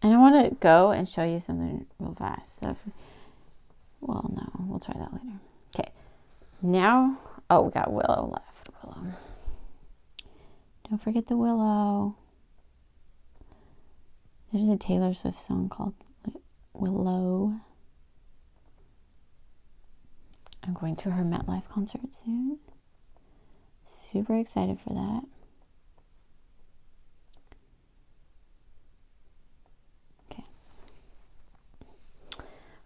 And I want to go and show you something real fast. So, well, no, we'll try that later. Okay, now, oh, we got willow left. Willow. Don't forget the willow. There's a Taylor Swift song called Willow. I'm going to her MetLife concert soon. Super excited for that.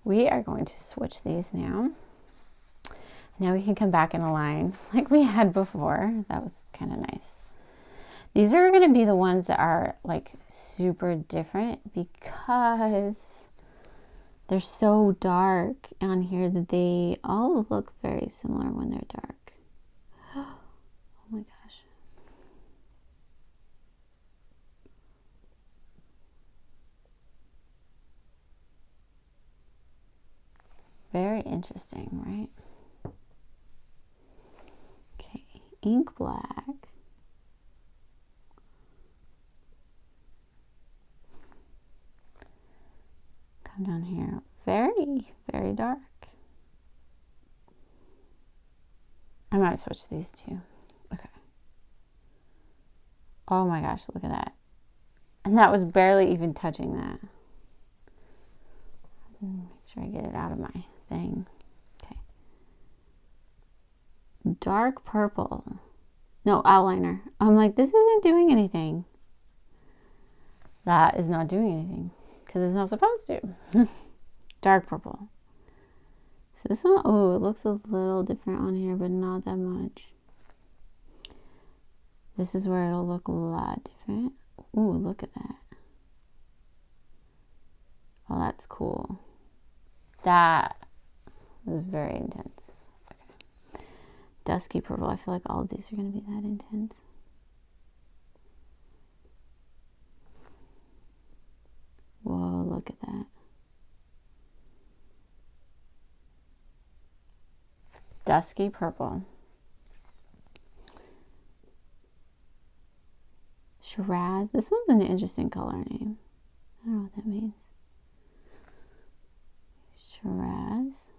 We are going to switch these now. Now we can come back in a line like we had before. That was kind of nice. These are going to be the ones that are like super different because they're so dark on here that they all look very similar when they're dark. Oh my gosh. Very interesting, right? Okay, ink black. Come down here. Very, very dark. I might switch these two. Okay. Oh my gosh, look at that. And that was barely even touching that. Make sure I get it out of my thing. Okay. Dark purple. No, outliner. I'm like, this isn't doing anything. That is not doing anything because it's not supposed to. Dark purple. So this one, oh, it looks a little different on here, but not that much. This is where it'll look a lot different. Ooh, look at that. Oh, that's cool. That was very intense. Okay. Dusky purple. I feel like all of these are going to be that intense. Whoa, look at that. Dusky purple. Shiraz. This one's an interesting color name. I don't know what that means. Shiraz.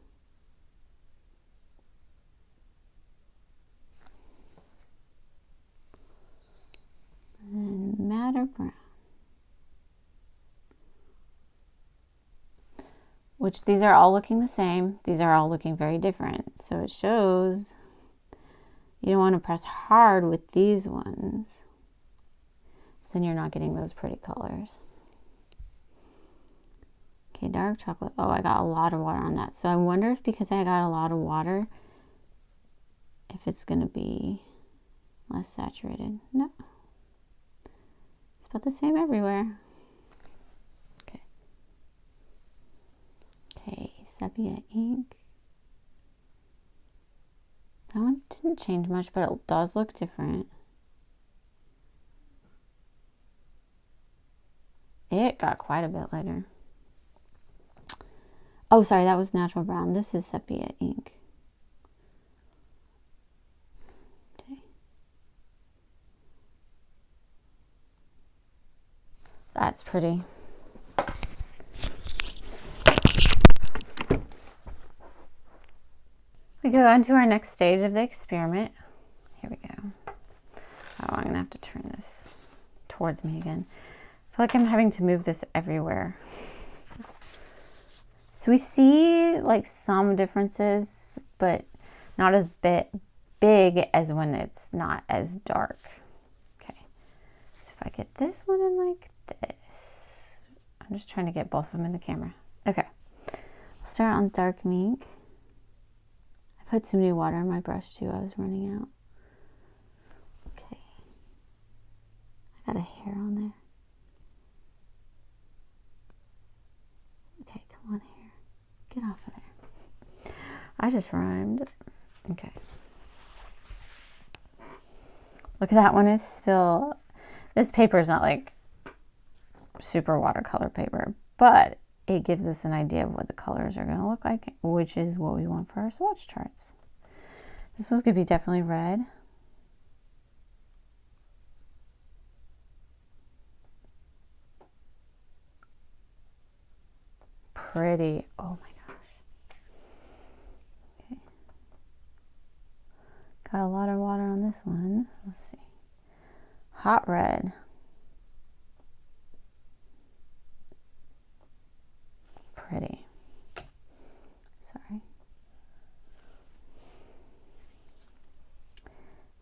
And then madder brown. Which these are all looking the same. These are all looking very different. So it shows you don't want to press hard with these ones. Then you're not getting those pretty colors. Okay, dark chocolate. Oh, I got a lot of water on that. So I wonder if because I got a lot of water, if it's going to be less saturated. No. It's about the same everywhere. Okay. sepia ink. That one didn't change much, but it does look different. It got quite a bit lighter. Oh, sorry, that was natural brown. This is sepia ink. Okay. That's pretty. We go on to our next stage of the experiment. Here we go. Oh, I'm gonna have to turn this towards me again. I feel like I'm having to move this everywhere. So we see like some differences, but not as big as when it's not as dark. Okay, so if I get this one in like this, I'm just trying to get both of them in the camera. Okay, I'll start on dark ink. I put some new water in my brush too. I was running out. Okay, I got a hair on there. Okay, come on, hair. Get off of there. I just rhymed. Okay. Look at that one is still, this paper is not like super watercolor paper, but it gives us an idea of what the colors are going to look like, which is what we want for our swatch charts. This one's going to be definitely red. Pretty. Oh my gosh. Okay. Got a lot of water on this one. Let's see. Hot red. Pretty. Sorry.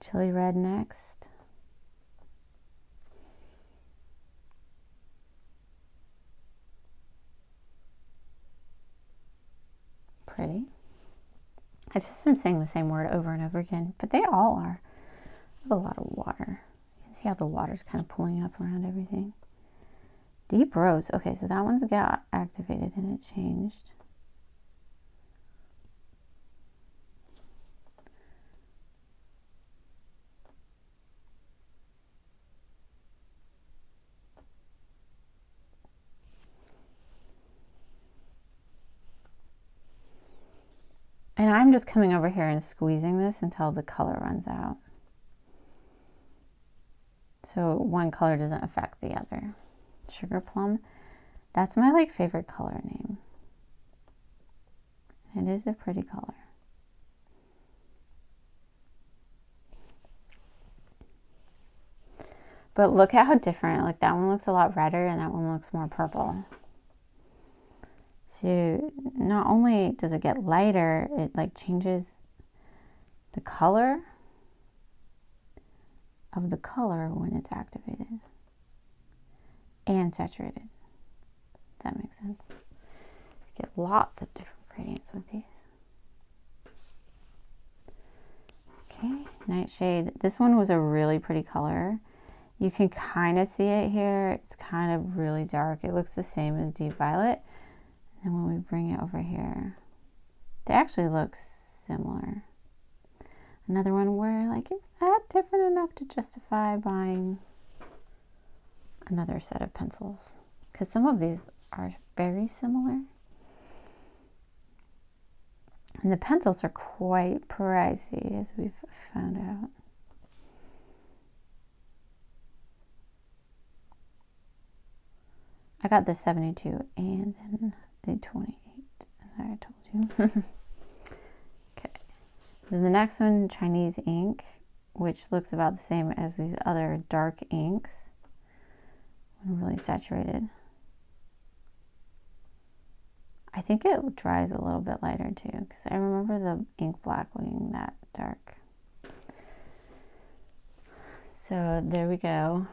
Chili red next. Pretty. I just am saying the same word over and over again, but they all are. I have a lot of water. You can see how the water's kind of pulling up around everything. Deep rose. Okay, so that one's got activated and it changed. And I'm just coming over here and squeezing this until the color runs out. So one color doesn't affect the other. Sugar plum, that's my like favorite color name. It is a pretty color. But look at how different, like that one looks a lot redder and that one looks more purple. So not only does it get lighter, it like changes the color of the color when it's activated and saturated. If that makes sense. You get lots of different gradients with these. Okay, Nightshade. This one was a really pretty color. You can kind of see it here. It's kind of really dark. It looks the same as Deep Violet. And when we bring it over here, they actually look similar. Another one where like, is that different enough to justify buying another set of pencils? Because some of these are very similar. And the pencils are quite pricey, as we've found out. I got the 72 and then the 28, as I told you. Okay. Then the next one, Chinese ink, which looks about the same as these other dark inks when really saturated. I think it dries a little bit lighter too, because I remember the ink black looking that dark. So there we go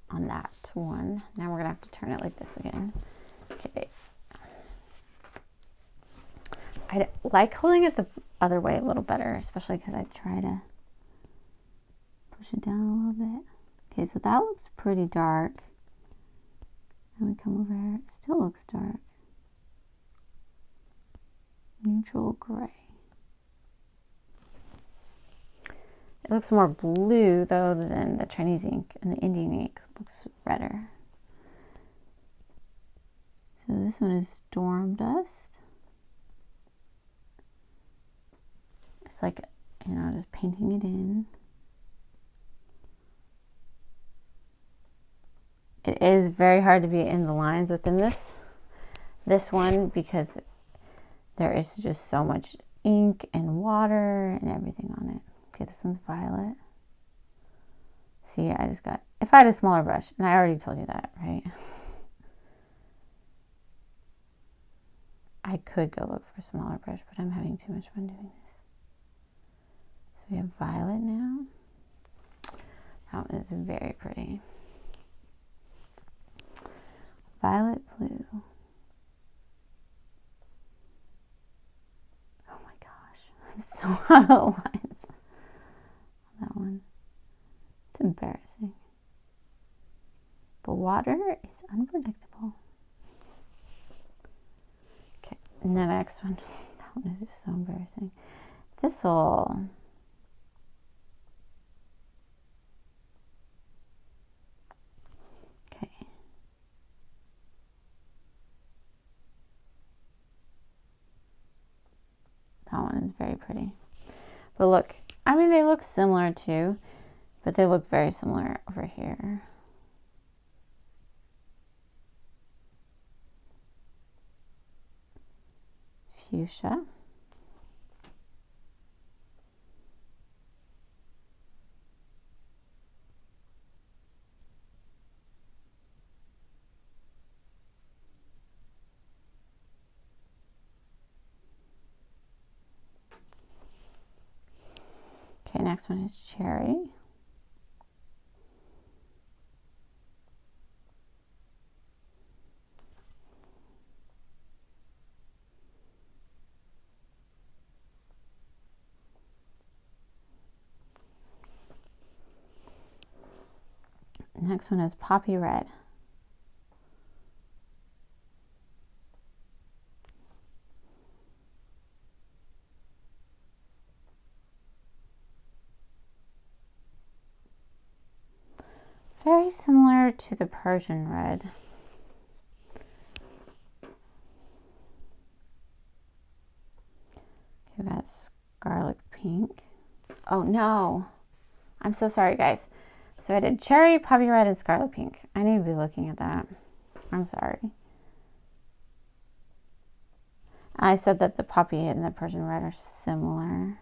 on that one. Now we're gonna have to turn it like this again. Okay. I like holding it the other way a little better, especially because I try to push it down a little bit. Okay, so that looks pretty dark. And we come over here, it still looks dark. neutral gray. It looks more blue though than the Chinese ink, and the Indian ink looks redder. So this one is Storm Dust. It's like, you know, just painting it in. It is very hard to be in the lines within this one because there is just so much ink and water and everything on it. Okay, this one's Violet. See, I just got, if I had a smaller brush, and I already told you that, right? I could go look for a smaller brush, but I'm having too much fun doing this. So we have Violet now. That one is very pretty. Violet Blue. Oh my gosh, I'm so out of lines on that one. It's embarrassing. But water is unpredictable. Okay, and the next one, that one is just so embarrassing. Thistle. Okay. That one is very pretty. But look, I mean, they look similar too, but they look very similar over here. Fuchsia. Okay, next one is Cherry. Next one is Poppy Red. Very similar to the Persian Red. Okay, we got Scarlet Pink. Oh no, I'm so sorry guys. So I did Cherry, Poppy Red, and Scarlet Pink. I need to be looking at that. I'm sorry. I said that the Poppy and the Persian Red are similar.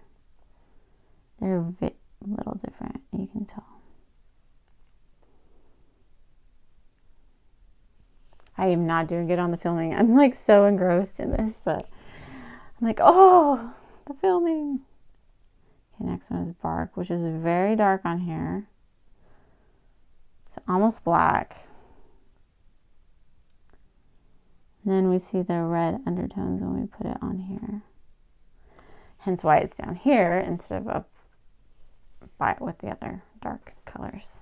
They're a little different, you can tell. I am not doing good on the filming. I'm like so engrossed in this that I'm like, oh, the filming. Okay, next one is Bark, which is very dark on here. It's almost black. And then we see the red undertones when we put it on here. Hence why it's down here instead of up by with the other dark colors,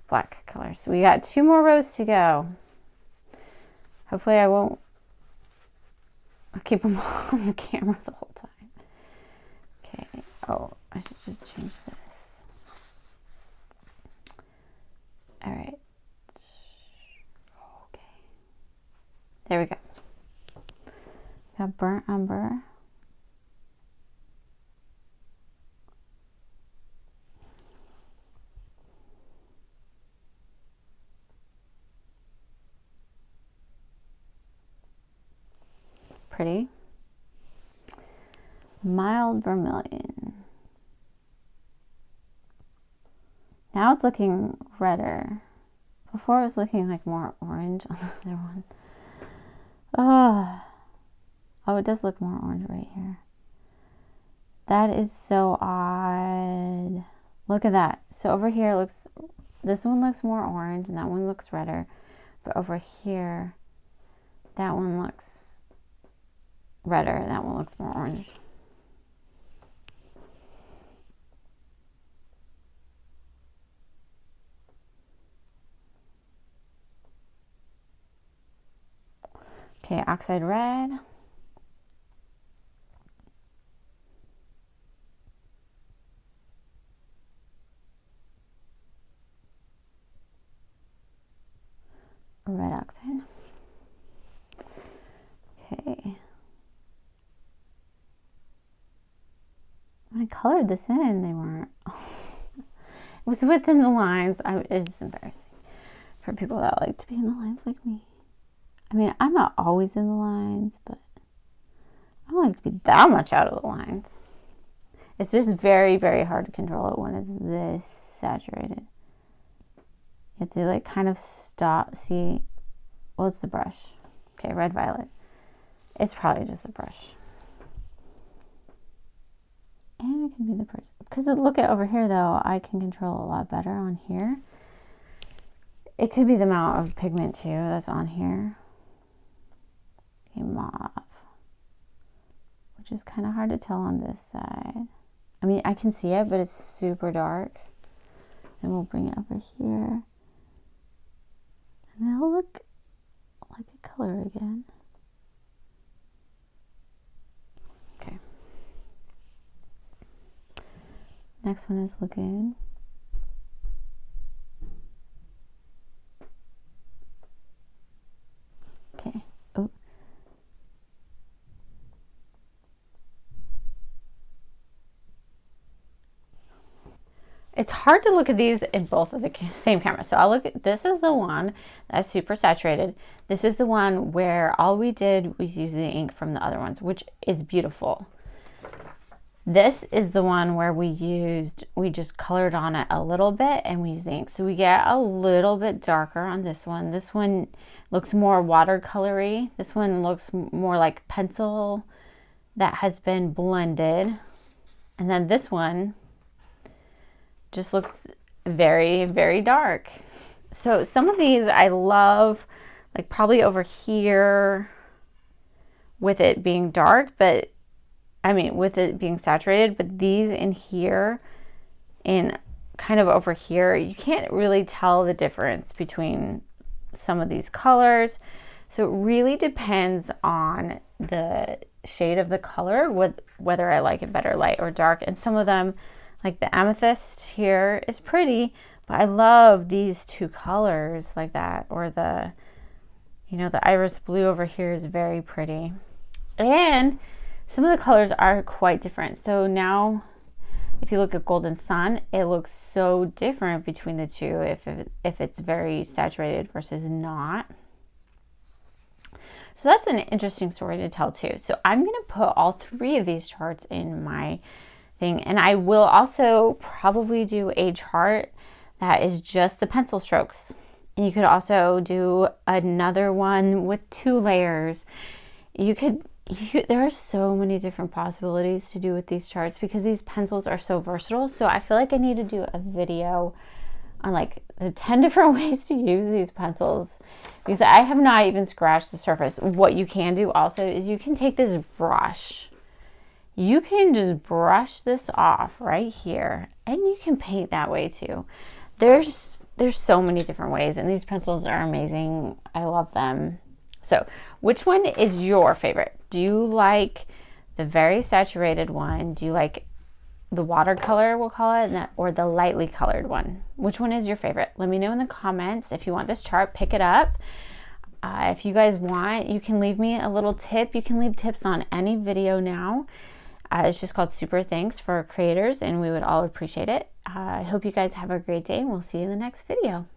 black colors. So we got 2 more rows to go. Hopefully I'll keep them on the camera the whole time. Okay, oh, I should just change this. All right. Okay. There we go. Got Burnt Umber. Pretty. Mild Vermilion. Now it's looking redder. Before it was looking like more orange on the other one. Oh, it does look more orange right here. That is so odd. Look at that. So over here this one looks more orange and that one looks redder. But over here, that one looks redder, that one looks more orange. Okay, Oxide Red. colored this in, they weren't. It was within the lines. It's just embarrassing for people that like to be in the lines like me. I mean, I'm not always in the lines, but I don't like to be that much out of the lines. It's just very, very hard to control it when it's this saturated. You have to like kind of stop, see, well, it's the brush. Okay, red, violet. It's probably just the brush. And it can be the person. Because look at over here though, I can control a lot better on here. It could be the amount of pigment too that's on here. Okay, mauve. Which is kind of hard to tell on this side. I mean, I can see it, but it's super dark. And we'll bring it over here. And it'll look like a color again. Okay. Next one is Lagoon. Okay. Oh. It's hard to look at these in both of the same camera. So I'll look at, this is the one that's super saturated. This is the one where all we did was use the ink from the other ones, which is beautiful. This is the one where we just colored on it a little bit and we used the ink. So we get a little bit darker on this one. This one looks more watercolory. This one looks more like pencil that has been blended. And then this one just looks very, very dark. So some of these I love, like probably over here with it being dark, but I mean with it being saturated, but these in here and kind of over here, you can't really tell the difference between some of these colors. So it really depends on the shade of the color, whether I like it better light or dark. And some of them, like the amethyst here is pretty, but I love these two colors like that, or the, you know, the iris blue over here is very pretty. And some of the colors are quite different. So now if you look at Golden Sun, it looks so different between the two if it's very saturated versus not. So that's an interesting story to tell too. So I'm going to put all three of these charts in my thing, and I will also probably do a chart that is just the pencil strokes. And you could also do another one with 2 layers. There are so many different possibilities to do with these charts because these pencils are so versatile. So I feel like I need to do a video on like the 10 different ways to use these pencils, because I have not even scratched the surface. What you can do also is you can take this brush, you can just brush this off right here, and you can paint that way too. There's so many different ways, and these pencils are amazing. I love them. So which one is your favorite? Do you like the very saturated one? Do you like the watercolor, we'll call it, or the lightly colored one? Which one is your favorite? Let me know in the comments. If you want this chart, pick it up. If you guys want, you can leave me a little tip. You can leave tips on any video now. It's just called Super Thanks for Creators, and we would all appreciate it. I hope you guys have a great day, and we'll see you in the next video.